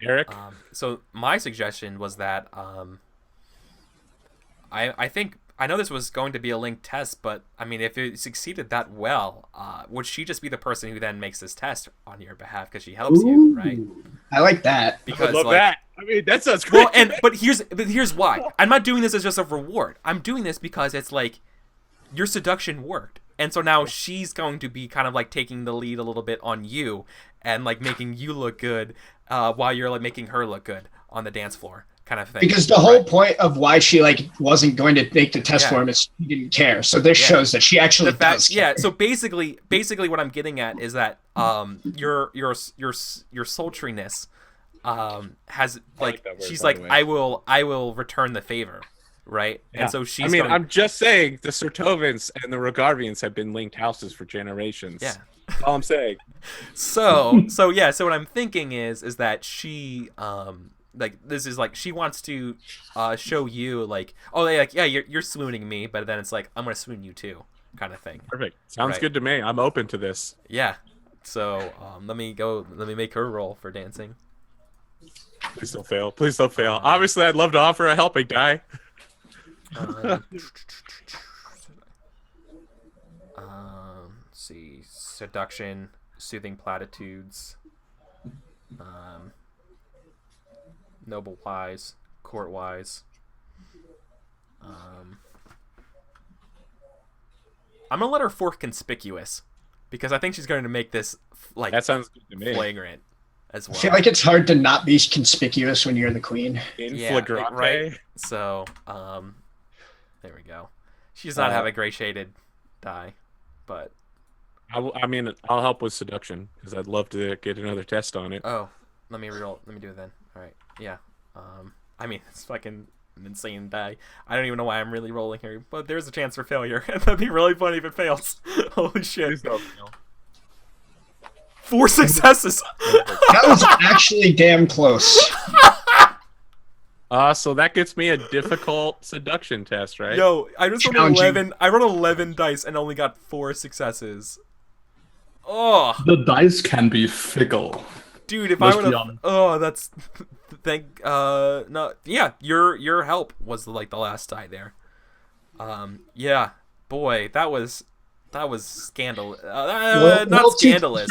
Eric? So my suggestion was that I think I know this was going to be a linked test, but I mean, if it succeeded that well, would she just be the person who then makes this test on your behalf because she helps you, right? I like that. I Because love like, that. I mean, that sounds great. well, but here's why. I'm not doing this as just a reward. I'm doing this because it's like your seduction worked. And so now she's going to be kind of like taking the lead a little bit on you and like making you look good while you're like making her look good on the dance floor kind of thing. Because the whole Right. point of why she like wasn't going to make the test Yeah. for him is she didn't care. So this Yeah. shows that she actually The fact, does care. yeah. So basically, what I'm getting at is that your sultriness has like that word, she's by like the way. I will return the favor, right? Yeah. And so she's I mean, going, I'm just saying the Sertovans and the Rogarvians have been linked houses for generations. yeah. That's all I'm saying. So what I'm thinking is that she like this is like she wants to show you like, oh yeah, you're swooning me, but then it's like I'm gonna swoon you too, kind of thing. Perfect. Sounds Right. good to me. I'm open to this. Yeah. So let me make her roll for dancing. Please don't fail. Please don't fail. Obviously, I'd love to offer a helping die. Let's see, seduction, soothing platitudes, noble wise, court wise. I'm gonna let her fork conspicuous because I think she's going to make this like That sounds good to me. flagrant as I well. feel like it's hard to not be conspicuous when you're the queen. In Yeah, flagrante. right. So, there we go. She does not have a gray shaded die, but I mean, I'll help with seduction because I'd love to get another test on it. oh, let me reroll. Let me do it then. All right. Yeah. I mean, it's fucking an insane die. I don't even know why I'm really rolling here, but there's a chance for failure. That'd be really funny if it fails. Holy shit. Please don't fail. 4 successes. That was actually damn close. So that gets me a difficult seduction test, right? Yo, I just rolled Challenging. 11. I rolled 11 dice and only got 4 successes. Oh, The dice can be fickle. dude, if Let's I would be have, honest. oh, that's no, yeah, your help was like the last die there. Yeah, boy, that was scandalous. Not scandalous.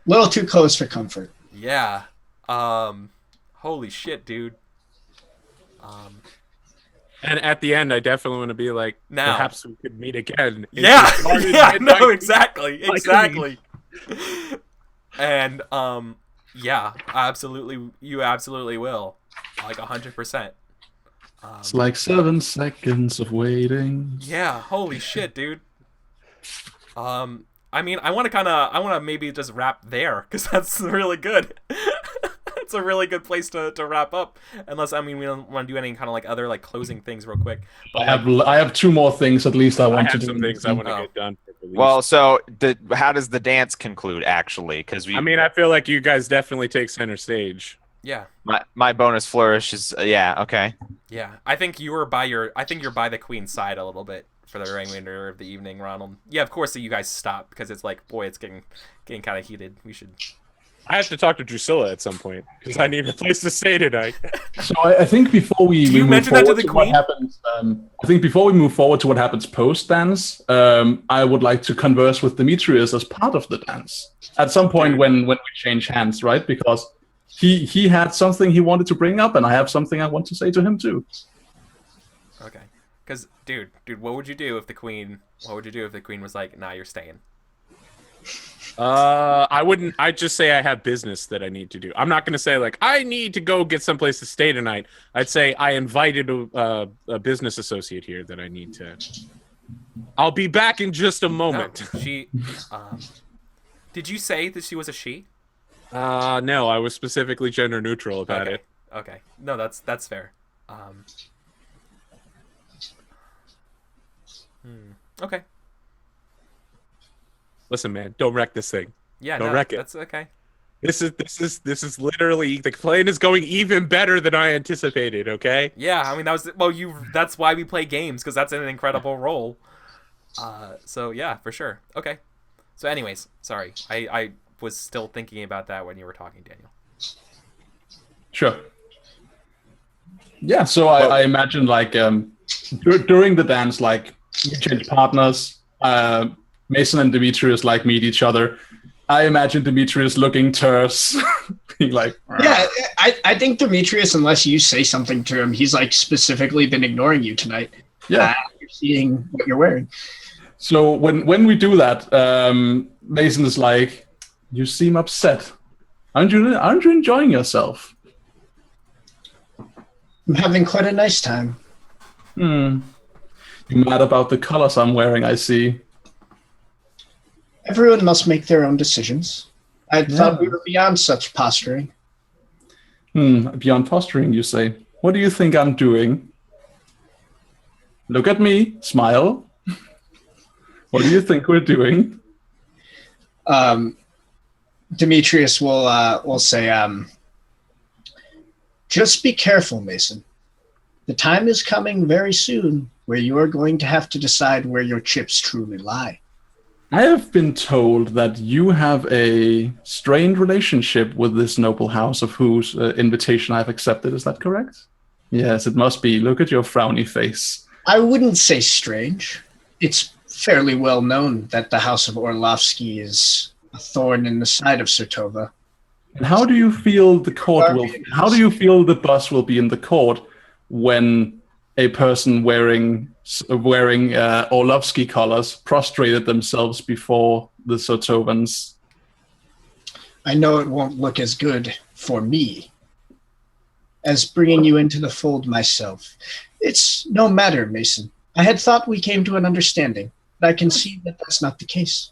Little too close for comfort. Yeah. Holy shit, dude. And at the end, I definitely want to be like, Now. perhaps we could meet again. in Yeah, the yeah, midnight. no, exactly, Like exactly. And yeah, you absolutely will, like 100%. It's like 7 seconds of waiting. Yeah, holy shit, dude. I mean, I want to maybe just wrap there because that's really good. That's that's a really good place to wrap up. Unless, I mean, we don't want to do any kind of like other like closing things real quick. But I have 2 more things at least I want to do. Some things I want to get done. Well, so how does the dance conclude actually? Because I feel like you guys definitely take center stage. Yeah. My bonus flourish is okay. Yeah, I think you're by the queen's side a little bit for the remainder of the evening, Ronald. Yeah, of course you guys stop because it's like, boy, it's getting kind of heated. We should. I have to talk to Drusilla at some point because I need a place to stay tonight. So I think before we you move mention that to forward the to what queen? happens, I think before we move forward to what happens post dance, I would like to converse with Demetrius as part of the dance at some point when we change hands, right? Because he had something he wanted to bring up, and I have something I want to say to him too. Okay, because dude, what would you do if the queen? What would you do if the queen was like, "Nah, you're staying"? I wouldn't. I'd just say I have business that I need to do. I'm not going to say like I need to go get someplace to stay tonight. I'd say I invited a business associate here that I need to. I'll be back in just a moment. No, she. Did you say that she was a she? No, I was specifically gender neutral about it. Okay. No, that's fair. Okay. Listen, man, don't wreck this thing. Yeah, don't wreck it. That's okay. This is literally the plan is going even better than I anticipated. Okay. Yeah, I mean that's why we play games, because that's an incredible role. So yeah, for sure. Okay. So anyways, sorry, I was still thinking about that when you were talking, Daniel. Sure. Yeah, so I imagine like during the dance, like we change partners. Mason and Demetrius like meet each other. I imagine Demetrius looking terse, being like, yeah. I think Demetrius, unless you say something to him, he's like specifically been ignoring you tonight. Yeah, you're seeing what you're wearing. So when we do that, Mason is like, "You seem upset. Aren't you enjoying yourself?" I'm having quite a nice time. You mad about the colors I'm wearing, I see. Everyone must make their own decisions. I thought we were beyond such posturing. Beyond posturing, you say. What do you think I'm doing? Look at me, smile. What do you think we're doing? Demetrius will say, just be careful, Mason. The time is coming very soon where you are going to have to decide where your chips truly lie. I have been told that you have a strained relationship with this noble house of whose invitation I've accepted. Is that correct? Yes, it must be. Look at your frowny face. I wouldn't say strange. It's fairly well known that the House of Orlovsky is a thorn in the side of Sertova. And how do you feel the court will? How do you feel the bus will be in the court when a person wearing Orlovsky colors prostrated themselves before the Sertovans? I know it won't look as good for me as bringing you into the fold myself. It's no matter, Mason. I had thought we came to an understanding, but I can see that that's not the case.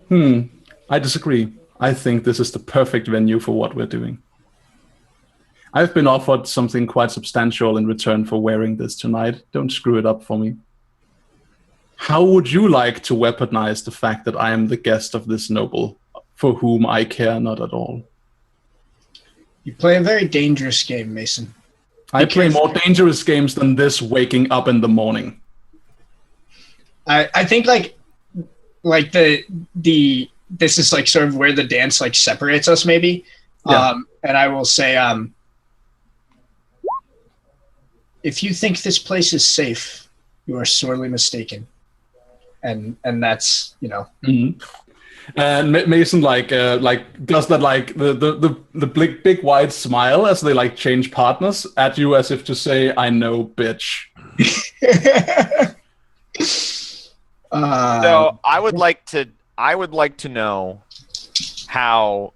I disagree. I think this is the perfect venue for what we're doing. I've been offered something quite substantial in return for wearing this tonight. Don't screw it up for me. How would you like to weaponize the fact that I am the guest of this noble, for whom I care not at all? You play a very dangerous game, Mason. I play more dangerous games than this waking up in the morning. I think like the this is like sort of where the dance like separates us maybe. Yeah. And I will say if you think this place is safe, you are sorely mistaken. And that's, you know. Mm-hmm. And Mason like does that like the big wide smile as they like change partners at you as if to say, "I know, bitch." So I would like to know how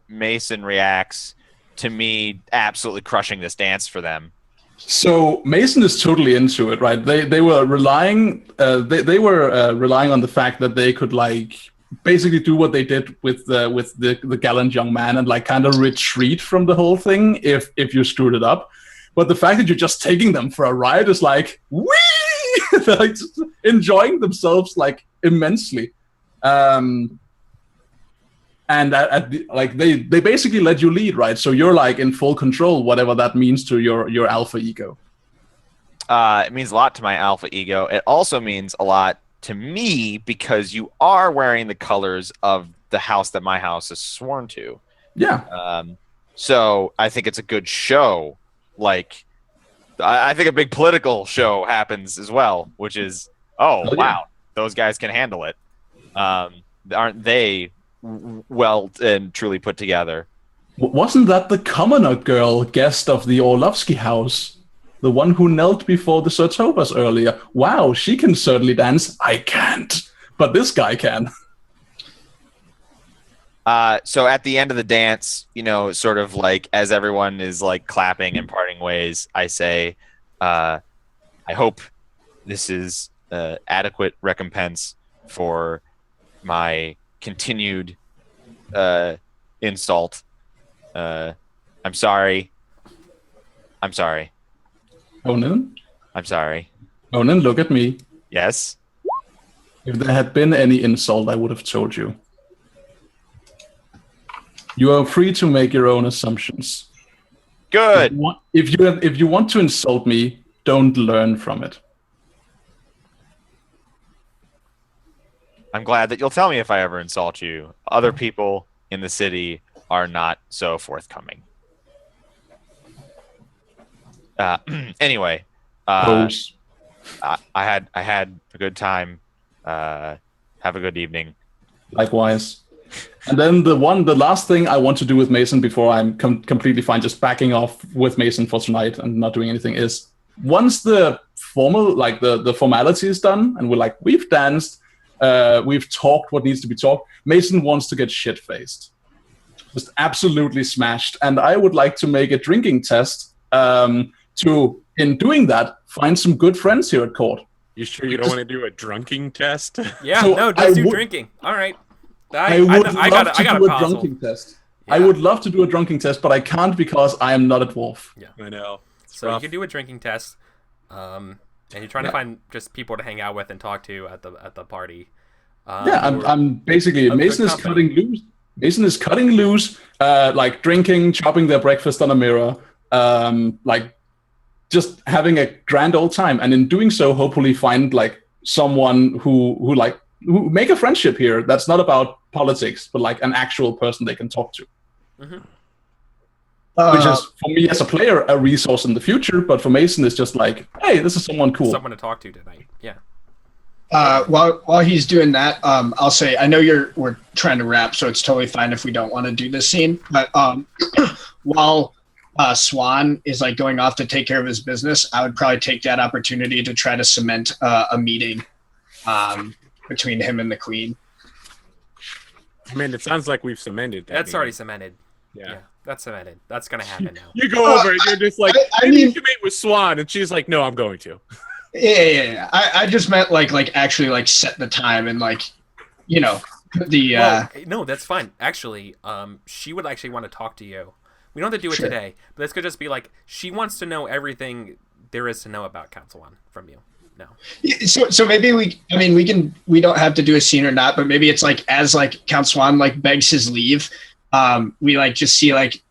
Mason reacts to me absolutely crushing this dance for them. So Mason is totally into it, right? They were relying relying on the fact that they could like basically do what they did with the gallant young man and like kind of retreat from the whole thing if you screwed it up. But the fact that you're just taking them for a ride is like, whee! They're like just enjoying themselves like immensely. And they basically let you lead, right? So you're like in full control, whatever that means to your alpha ego. It means a lot to my alpha ego. It also means a lot to me because you are wearing the colors of the house that my house is sworn to. Yeah. So I think it's a good show. Like, I think a big political show happens as well, which is, wow, those guys can handle it. Aren't they well and truly put together? Wasn't that the commoner girl guest of the Orlovsky house? The one who knelt before the Sartobas earlier? Wow, she can certainly dance. I can't. But this guy can. So at the end of the dance, sort of like as everyone is like clapping and parting ways, I say, I hope this is adequate recompense for my continued insult. I'm sorry. Onan? I'm sorry. Onan, look at me. Yes? If there had been any insult, I would have told you. You are free to make your own assumptions. Good. If you want to insult me, don't learn from it. I'm glad that you'll tell me if I ever insult you. Other people in the city are not so forthcoming. Anyway, I had a good time. Have a good evening. Likewise. And then the last thing I want to do with Mason before I'm completely fine just backing off with Mason for tonight and not doing anything is once the formal, like the formality is done and we've danced, we've talked what needs to be talked, Mason wants to get shit-faced. Just absolutely smashed. And I would like to make a drinking test to, in doing that, find some good friends here at court. You sure you don't want to do a drunking test? Yeah, So no, just do drinking. All right. I would love to do a puzzle. drunking test. Yeah. I would love to do a drunking test, but I can't because I am not a dwarf. Yeah, I know. So you can do a drinking test, and you're trying to find just people to hang out with and talk to at the party. I'm basically Mason is cutting loose. Mason is cutting loose, like drinking, chopping their breakfast on a mirror, like just having a grand old time, and in doing so, hopefully find like someone who make a friendship here. That's not about politics, but like an actual person they can talk to. Mm-hmm. Which is, for me as a player, a resource in the future, but for Mason, it's just like, hey, this is someone cool. Someone to talk to tonight, yeah. While he's doing that, I'll say, I know we're trying to wrap, so it's totally fine if we don't want to do this scene, but while Swan is like going off to take care of his business, I would probably take that opportunity to try to cement a meeting between him and the Queen. I mean, it sounds like we've cemented that. That's already cemented. Yeah. That's cemented. That's gonna happen now. You go over it, you're just like, I mean, you can meet with Swan, and she's like, no, I'm going to. Yeah. I just meant like actually like set the time and like, the. No, that's fine. Actually, she would actually want to talk to you. We don't have to do it today, but this could just be like she wants to know everything there is to know about Council One from you. No. So maybe we don't have to do a scene or not, but maybe it's like as like Count Swan like begs his leave, we like just see like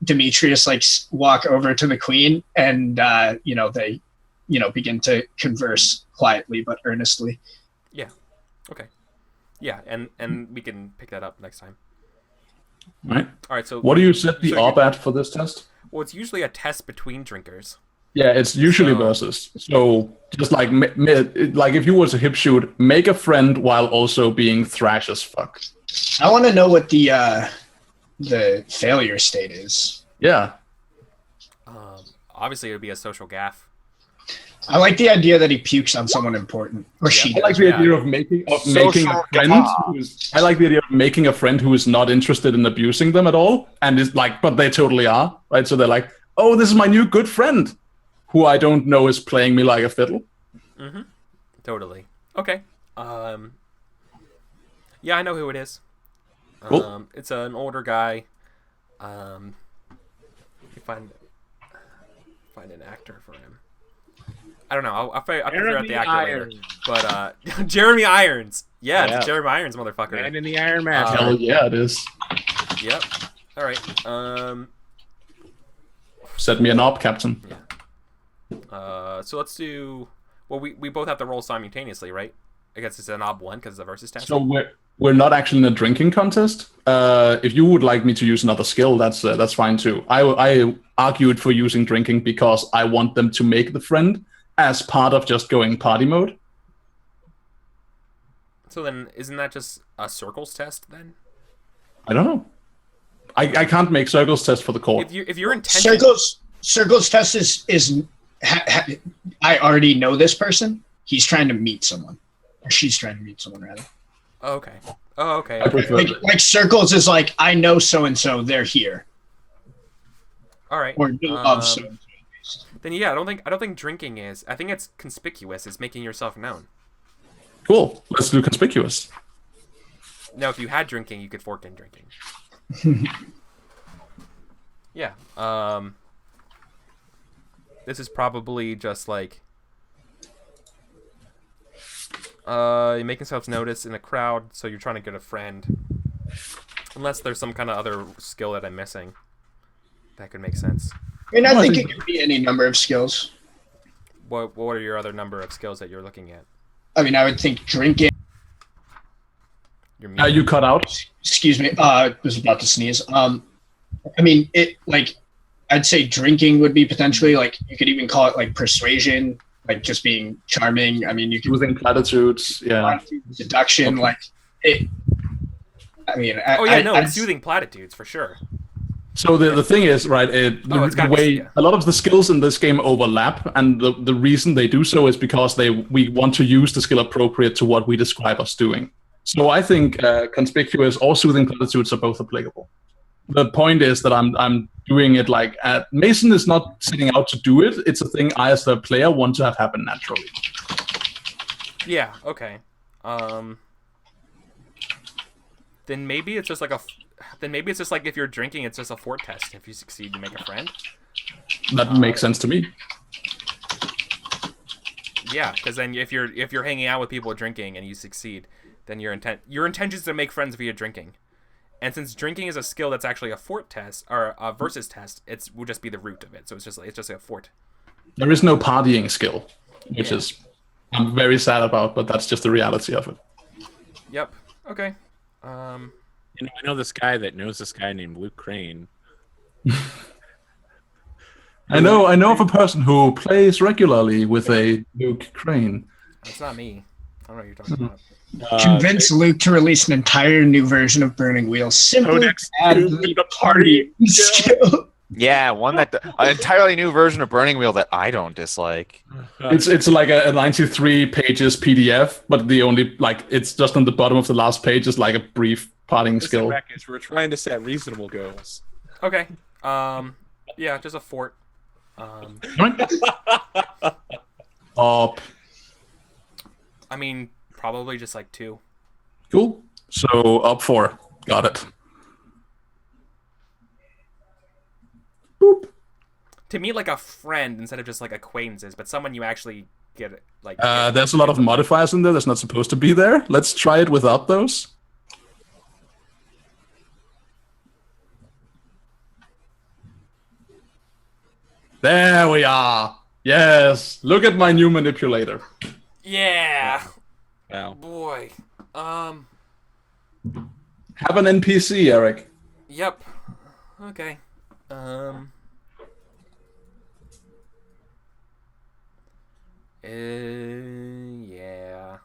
Demetrius like walk over to the Queen and they begin to converse quietly but earnestly. Yeah. Okay. Yeah, and we can pick that up next time. All right. So what do you set the op at for this test? Well, it's usually a test between drinkers. Yeah, it's usually versus. So just like if you were to hip shoot, make a friend while also being thrash as fuck. I want to know what the failure state is. Yeah. Obviously, it would be a social gaffe. I like the idea that he pukes on someone important, or she. I like the idea of making a friend. I like the idea of making a friend who is not interested in abusing them at all, and is like, but they totally are, right? So they're like, oh, this is my new good friend, who I don't know is playing me like a fiddle. Mm-hmm. Totally. Okay. Yeah, I know who it is. Cool. It's an older guy. You find an actor for him. I don't know. I'll figure out the actor later. But Jeremy Irons. Yeah, Yeah. it's Jeremy Irons, motherfucker. Man in the Iron Master. Hell yeah, it is. Yep. All right. Set me an op, Captain. So let's do. Well, we both have to roll simultaneously, right? I guess it's an ob 1 because it's a versus test. So we're not actually in a drinking contest. If you would like me to use another skill, that's fine too. I argued for using drinking because I want them to make the friend as part of just going party mode. So then, isn't that just a circles test then? I don't know. I can't make circles test for the court. If your intention Circles test is I already know this person. He's trying to meet someone, or she's trying to meet someone rather. Oh, okay. Oh, okay. I prefer Like circles is like I know so and so, they're here, All right. or know of so and so. Then yeah, I don't think drinking is. I think it's conspicuous. It's making yourself known. Cool. Let's do conspicuous. Now, if you had drinking, you could fork in drinking. Yeah. This is probably just like you make yourselves notice in a crowd, so you're trying to get a friend. Unless there's some kind of other skill that I'm missing. That could make sense. I mean, I think it could be any number of skills. What are your other number of skills that you're looking at? I mean, I would think drinking. You cut out. Excuse me. I was about to sneeze. I mean, it like I'd say drinking would be potentially like you could even call it like persuasion, like just being charming. I mean, you could Using platitudes. Yeah. seduction, Okay. like it. I mean, It's soothing platitudes for sure. So the thing is, right, it's the gotta way be, yeah. a lot of the skills in this game overlap, and the reason they do so is because we want to use the skill appropriate to what we describe us doing. So I think conspicuous or soothing platitudes are both applicable. The point is that I'm doing it like Mason is not sitting out to do it. It's a thing I, as the player, want to have happen naturally. Yeah. Okay. Then maybe it's just like if you're drinking, it's just a fort test. If you succeed, you make a friend. That makes sense to me. Yeah, because then if you're hanging out with people drinking and you succeed, then your intention is to make friends via drinking. And since drinking is a skill that's actually a fort test or a versus test, it will just be the root of it. So it's just a fort. There is no partying skill, which is I'm very sad about, but that's just the reality of it. Yep. Okay. You know, I know this guy that knows this guy named Luke Crane. I know of a person who plays regularly with a Luke Crane. That's not me. I don't know what you're talking about. convince Luke to release an entire new version of Burning Wheel. Simply Codex add 2 the party skill. Yeah, one an entirely new version of Burning Wheel that I don't dislike. It's like a 93 pages PDF, but the only it's just on the bottom of the last page is like a brief parting skill. We're trying to set reasonable goals. Okay. Yeah, just a fort. Up. I mean, probably just like 2. Cool. So up 4. Got it. Boop. To meet like a friend instead of just like acquaintances, but someone you actually get like. There's a lot of modifiers in there that's not supposed to be there. Let's try it without those. There we are. Yes. Look at my new manipulator. Yeah. Wow. Boy. Have an NPC, Eric. Yep. Okay. Yeah.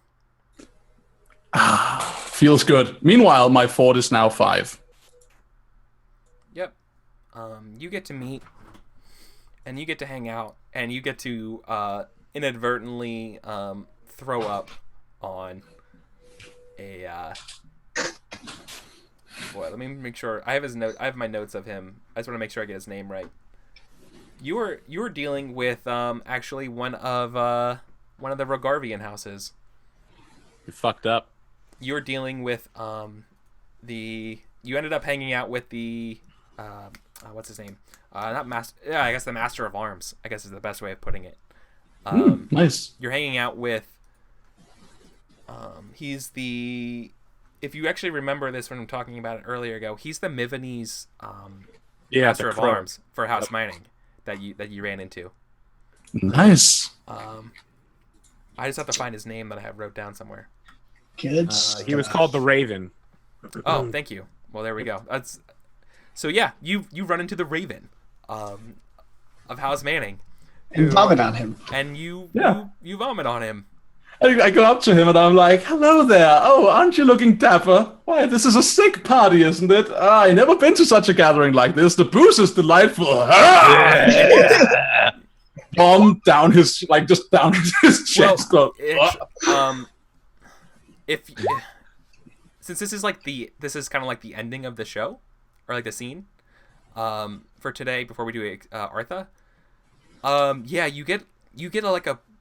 Feels good. Meanwhile, my fort is now 5. Yep. You get to meet, and you get to hang out, and you get to inadvertently throw up on a. Boy, let me make sure. I have his note. I have my notes of him. I just want to make sure I get his name right. You were dealing with actually one of the Rogarvian houses. You fucked up. you're dealing with you ended up hanging out with the what's his name? Not master. Yeah, I guess the Master of Arms, I guess is the best way of putting it. Nice. You're hanging out with he's the, if you actually remember this when I'm talking about it earlier ago, he's the Mivanese Master of Arms for House Mining that you ran into. Nice. I just have to find his name that I have wrote down somewhere. Good. He was called the Raven. Oh, thank you. Well, there we go. So yeah, you run into the Raven of House Manning. And vomit on him. And you vomit on him. I go up to him and I'm like, "Hello there. Oh, aren't you looking dapper? Why, this is a sick party, isn't it? I never been to such a gathering like this. The booze is delightful." Bomb down his, like, just down his chest. Since this is kind of like the ending of the show, or like the scene, for today before we do Artha, yeah, you get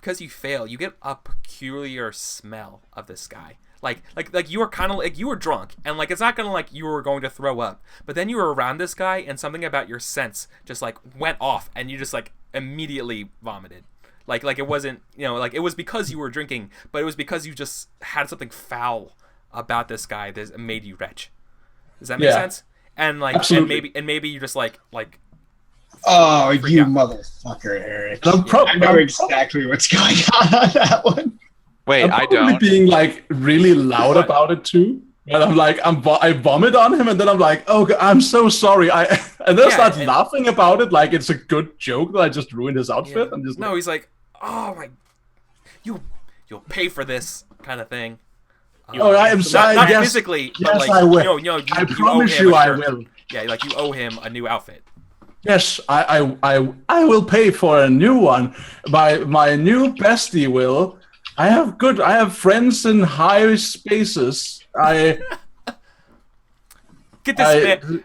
because you fail, you get a peculiar smell of this guy. Like you were kind of like, you were drunk, and like it's not gonna like you were going to throw up, but then you were around this guy, and something about your sense just like went off, and you just like immediately vomited. Like it wasn't, like it was because you were drinking, but it was because you just had something foul about this guy that made you retch. Does that make sense? And like, absolutely. and maybe you just like. Oh, you motherfucker, Eric! I know exactly what's going on that one. Wait, I'm I probably don't. being like really loud about it too. And I'm like, I vomit on him, and then I'm like, "Oh, I'm so sorry." And then start laughing about it, like it's a good joke that I just ruined his outfit. And just he's like, "Oh my, you'll pay for this," kind of thing. I am sorry. Not yes, physically, yes, but like, I will. I promise you, I will. Yeah, like you owe him a new outfit. Yes, I will pay for a new one. My new bestie will. I have friends in high spaces. Get this man.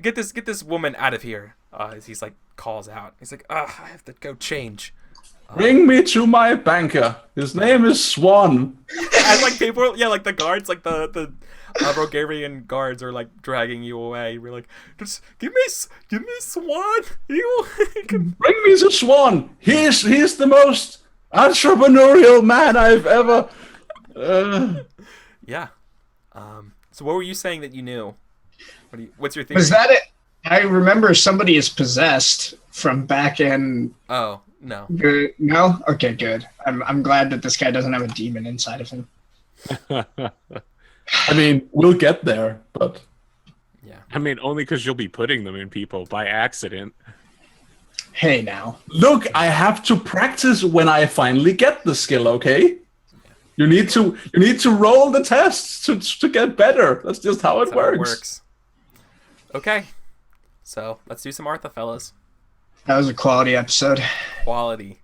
Get this woman out of here. As he's like calls out. He's like, I have to go change. Bring me to my banker. His name is Swan. And like people, like the guards, like the Bulgarian guards are like dragging you away. We're like, just give me Swan. Bring me to Swan. He's the most entrepreneurial man I've ever. Yeah. So what were you saying that you knew? What's your theory? Was that it? I remember somebody is possessed from back in. Oh no. Good. No. Okay. Good. I'm glad that this guy doesn't have a demon inside of him. I mean, we'll get there, but. Yeah. I mean, only because you'll be putting them in people by accident. Hey, now. Look, I have to practice when I finally get the skill. Okay. You need to roll the tests to get better. That's just how it works. Okay. So let's do some Artha, fellas. That was a quality episode. Quality.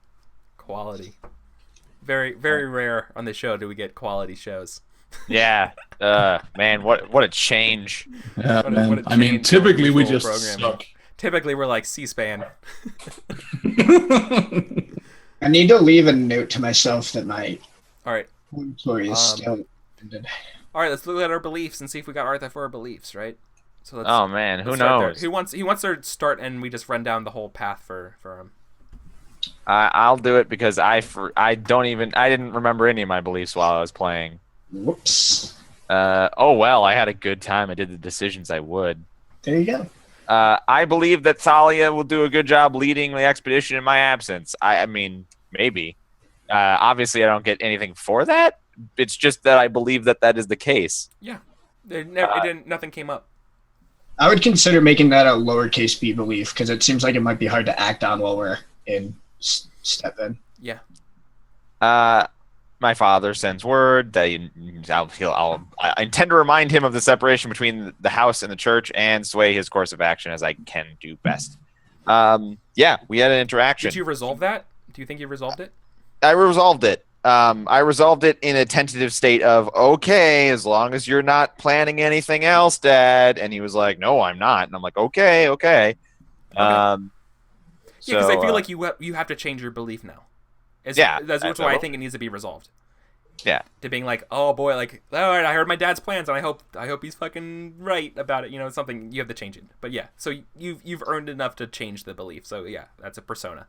Very, very rare on the show do we get quality shows. Yeah. Man, what a change. Yeah, What a man. change I mean, typically we just programming. suck. Typically we're like C-SPAN. I need to leave a note to myself that my All right. employee is still ended. All right, let's look at our beliefs and see if we got Artha for our beliefs, right? So let's, Oh man, who let's start there. knows? He wants to start, and we just run down the whole path for him. I'll do it because I didn't remember any of my beliefs while I was playing. Whoops. Oh well, I had a good time. I did the decisions I would. There you go. I believe that Thalia will do a good job leading the expedition in my absence. I mean, maybe. Obviously, I don't get anything for that. It's just that I believe that is the case. Yeah, nothing came up. I would consider making that a lowercase b belief because it seems like it might be hard to act on while we're in step in. Yeah. My father sends word that I intend to remind him of the separation between the house and the church and sway his course of action as I can do best. Yeah, we had an interaction. Did you resolve that? Do you think you resolved it? I resolved it. I resolved it in a tentative state of, okay, as long as you're not planning anything else, Dad. And he was like, no, I'm not. And I'm like, okay. Yeah, because I feel like you have to change your belief now. That's why I think it needs to be resolved. Yeah. To being like, oh boy, like, all right, I heard my dad's plans, and I hope he's fucking right about it. You know, something you have to change it. But yeah, so you've earned enough to change the belief. So yeah, that's a persona.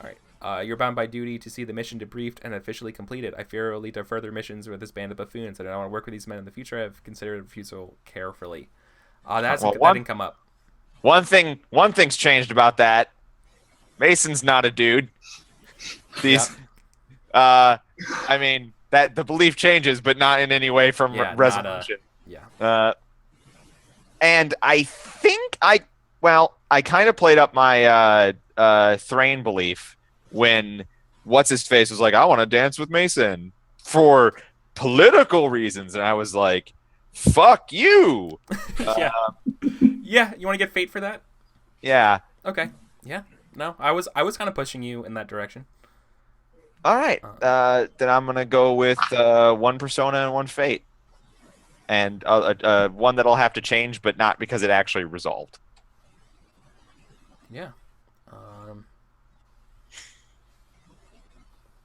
All right, you're bound by duty to see the mission debriefed and officially completed. I fear it will lead to further missions with this band of buffoons, and I don't want to work with these men in the future. I have considered refusal carefully. That didn't come up. One thing's changed about that. Mason's not a dude. These, I mean, that the belief changes, but not in any way from resolution. And I think I kind of played up my Thrain belief when what's his face was like, I want to dance with Mason for political reasons, and I was like, fuck you. Yeah, you want to get fate for that? Yeah. Okay. Yeah. No, I was kind of pushing you in that direction. All right. Then I'm gonna go with one persona and one fate, and one that'll have to change, but not because it actually resolved. Yeah.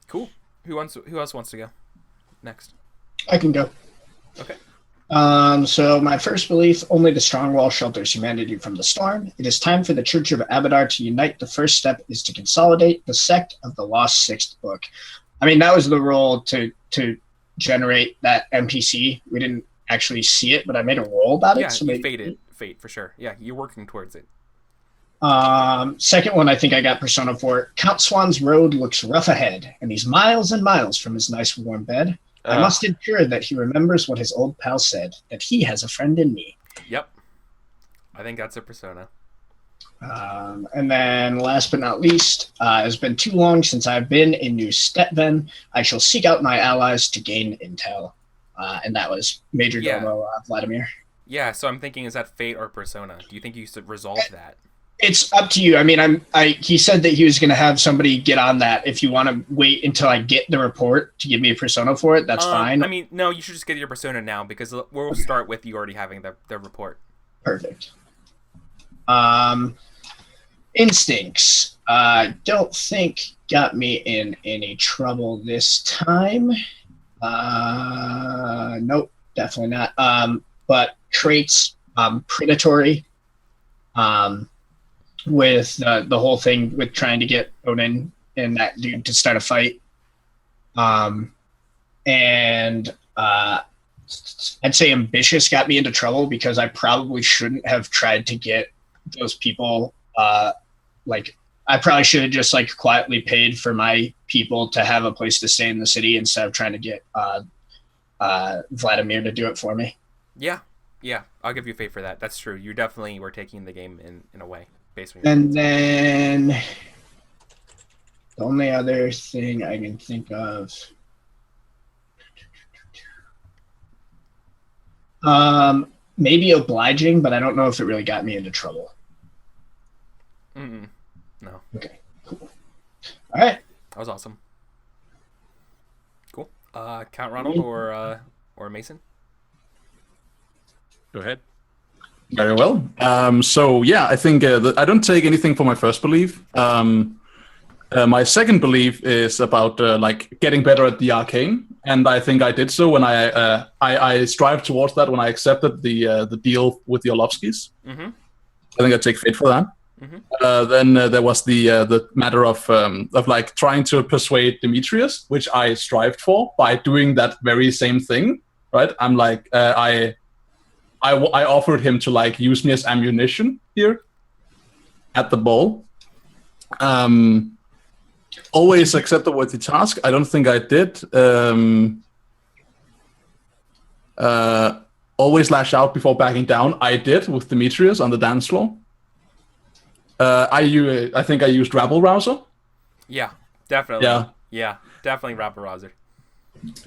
Cool. Who else wants to go next? I can go. Okay. So my first belief, only the strong wall shelters humanity from the storm. It is time for the Church of Abadar to unite. The first step is to consolidate the sect of the Lost Sixth Book. I mean, that was the role to generate that NPC. We didn't actually see it, but I made a roll about it. Yeah, So you fate for sure. Yeah, you're working towards it. Second one, I think I got Persona 4. Count Swan's road looks rough ahead, and he's miles and miles from his nice warm bed. I must ensure that he remembers what his old pal said, that he has a friend in me. Yep. I think that's a persona. And then last but not least, it's been too long since I've been in New Stetven. I shall seek out my allies to gain intel. And that was Major Domo Vladimir. Yeah, so I'm thinking, is that fate or persona? Do you think you should resolve that? It's up to you. I mean, he said that he was going to have somebody get on that. If you want to wait until I get the report to give me a persona for it, that's fine. I mean, no, you should just get your persona now, because we'll start with you already having the report. Perfect. Instincts. Don't think got me in any trouble this time. Nope, definitely not. But traits, predatory. With the whole thing with trying to get Odin and that dude to start a fight. And I'd say ambitious got me into trouble because I probably shouldn't have tried to get those people. I probably should have just quietly paid for my people to have a place to stay in the city instead of trying to get Vladimir to do it for me. Yeah, I'll give you fate for that. That's true. You definitely were taking the game in a way. And then the only other thing I can think of, maybe obliging, but I don't know if it really got me into trouble. No. Okay, cool. All right. That was awesome. Cool. Count Ronald or Mason? Go ahead. Very well. So yeah, I think I don't take anything for my first belief. My second belief is about getting better at the arcane, and I think I did so when I strived towards that when I accepted the deal with the Orlovskis. Mm-hmm. I think I take fate for that. Mm-hmm. Then there was the matter of trying to persuade Demetrius, which I strived for by doing that very same thing. Right? I'm like I offered him to use me as ammunition here at the ball. Always accepted with the task. I don't think I did. Always lash out before backing down. I did with Demetrius on the dance floor. I think I used rabble rouser. Yeah, definitely. Yeah, definitely rabble rouser.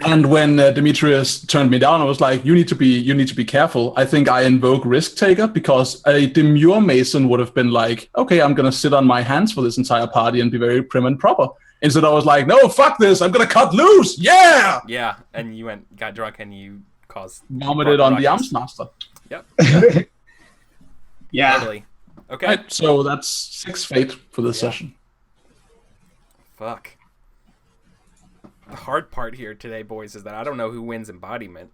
And when Demetrius turned me down, I was like, "You need to be careful." I think I invoke risk taker because a demure Mason would have been like, "Okay, I'm gonna sit on my hands for this entire party and be very prim and proper." Instead, I was like, "No, fuck this! I'm gonna cut loose! Yeah!" Yeah, and you got drunk and you vomited on the Armsmaster. Yep. Yeah. Totally. Okay. Right, so that's 6 fate for this session. Fuck. The hard part here today, boys, is that I don't know who wins embodiment.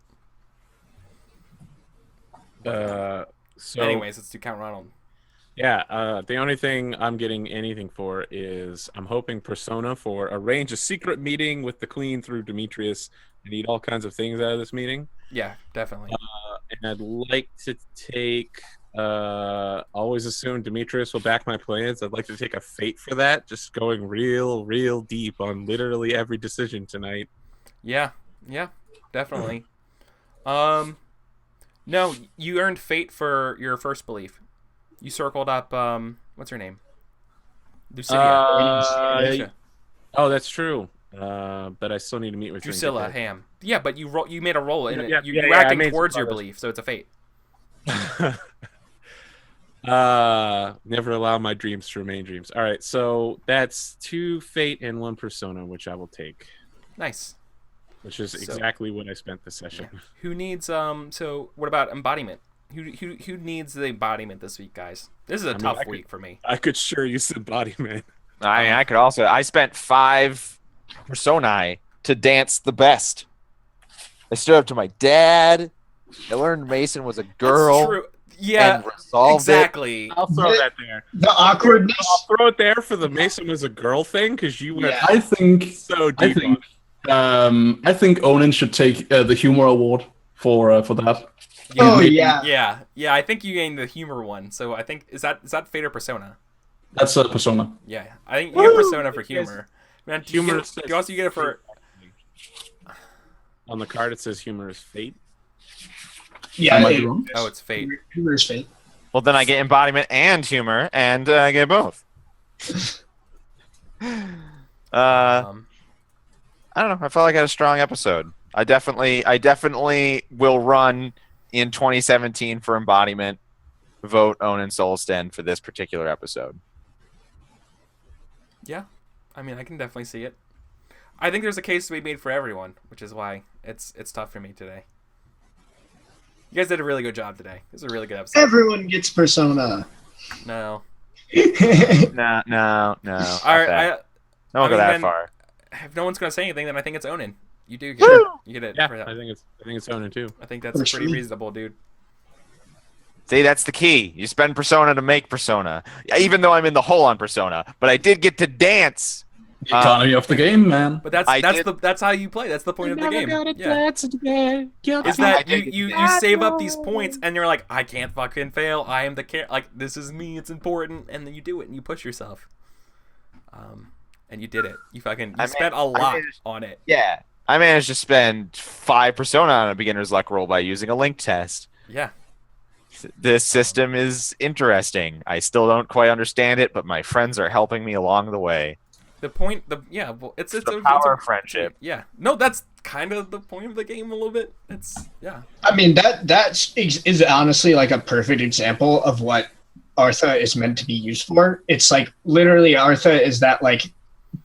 So Anyways, let's do Count Ronald. Yeah, the only thing I'm getting anything for is I'm hoping Persona for arrange a secret meeting with the Queen through Demetrius. I need all kinds of things out of this meeting. Yeah, definitely. And I'd like to take, always assume Demetrius will back my plans. I'd like to take a fate for that, just going real deep on literally every decision tonight. Yeah, definitely. No, you earned fate for your first belief. You circled up, what's her name? Lucia. Oh, that's true. But I still need to meet with Drusilla Ham. Yeah, but you made a roll in it. Yeah, You're I acting made towards some your progress. belief, so it's a fate. Never allow my dreams to remain dreams. All right, so that's 2 fate and 1 persona, which I will take. Nice. Which is So- exactly what I spent the session. Yeah. Who needs so what about embodiment? Who needs the embodiment this week, guys? This is a tough week for me. I could sure use embodiment. I mean, I could also. I spent 5 personae to dance the best. I stood up to my dad. I learned Mason was a girl. That's true. Yeah, and resolved exactly. I'll throw that there. The awkwardness. I'll throw it there for the Mason was a girl thing because you went Yeah. I think so deep. I think Onan should take the humor award for that. Oh, yeah. Yeah. I think you gained the humor one. So I think is that fate or persona? That's a persona. Yeah, I think you get persona for humor. Man, do you Humor get it- you also get it for. On the card it says humor is fate. Yeah, I might be wrong. Oh, it's fate. Humor's fate. Well, then I get embodiment and humor, and I get both. I don't know. I felt like I had a strong episode. I definitely will run in 2017 for embodiment. Vote Onan Solsten for this particular episode. Yeah, I mean, I can definitely see it. I think there's a case to be made for everyone, which is why it's tough for me today. You guys did a really good job today. This is a really good episode. Everyone gets persona. No. No. All right. No one go mean, that then- far. If no one's gonna say anything, then I think it's Onan. You do get Woo! it. You get it. Yeah, for that. I think it's Onan too. I think that's pretty reasonable, dude. See, that's the key. You spend persona to make persona. Even though I'm in the hole on persona, but I did get to dance. Economy of the game, man. But I did- that's how you play. That's the point of the game. Yeah. Is I that did you save up these points and you're like, I can't fucking fail. I am the like this is me. It's important, and then you do it and you push yourself. And you did it. You spent a lot managed- on it. Yeah. I managed to spend 5 persona on a beginner's luck roll by using a link test. Yeah. This system is interesting. I still don't quite understand it, but my friends are helping me along the way. It's The power of friendship. Yeah. No, that's kind of the point of the game a little bit. Yeah. I mean, that is honestly like a perfect example of what Artha is meant to be used for. It's like literally Artha is that like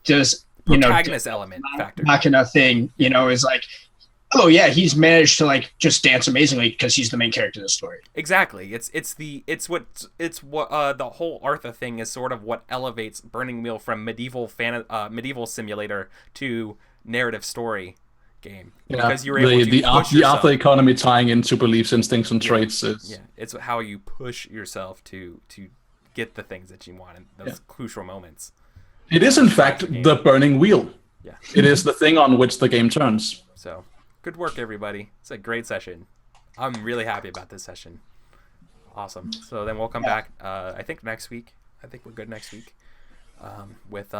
just Protagonist element factor. Machina thing, is like, oh yeah, he's managed to like just dance amazingly because he's the main character of the story. Exactly. It's what the whole Artha thing is sort of what elevates Burning Wheel from medieval simulator to narrative story game. Because you're able to push the yourself. Arthur economy tying into beliefs, instincts, and traits is Yeah, it's how you push yourself to get the things that you want in those crucial moments. It is in fact the burning wheel. Yeah. It is the thing on which the game turns. So, good work, everybody. It's a great session. I'm really happy about this session. Awesome. So then we'll come back. I think next week. I think we're good next week. With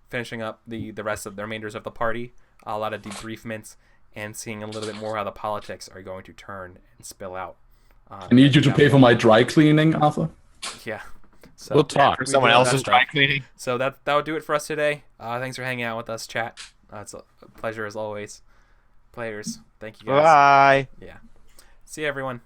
finishing up the rest of the remainders of the party, a lot of debriefments, and seeing a little bit more how the politics are going to turn and spill out. I need you to pay for my dry cleaning, Arthur. Yeah. So We'll talk. For someone do that else's stuff. dry cleaning. So that'll do it for us today. Thanks for hanging out with us, chat. It's a pleasure as always. Players, thank you guys. Bye. Yeah. See you, everyone.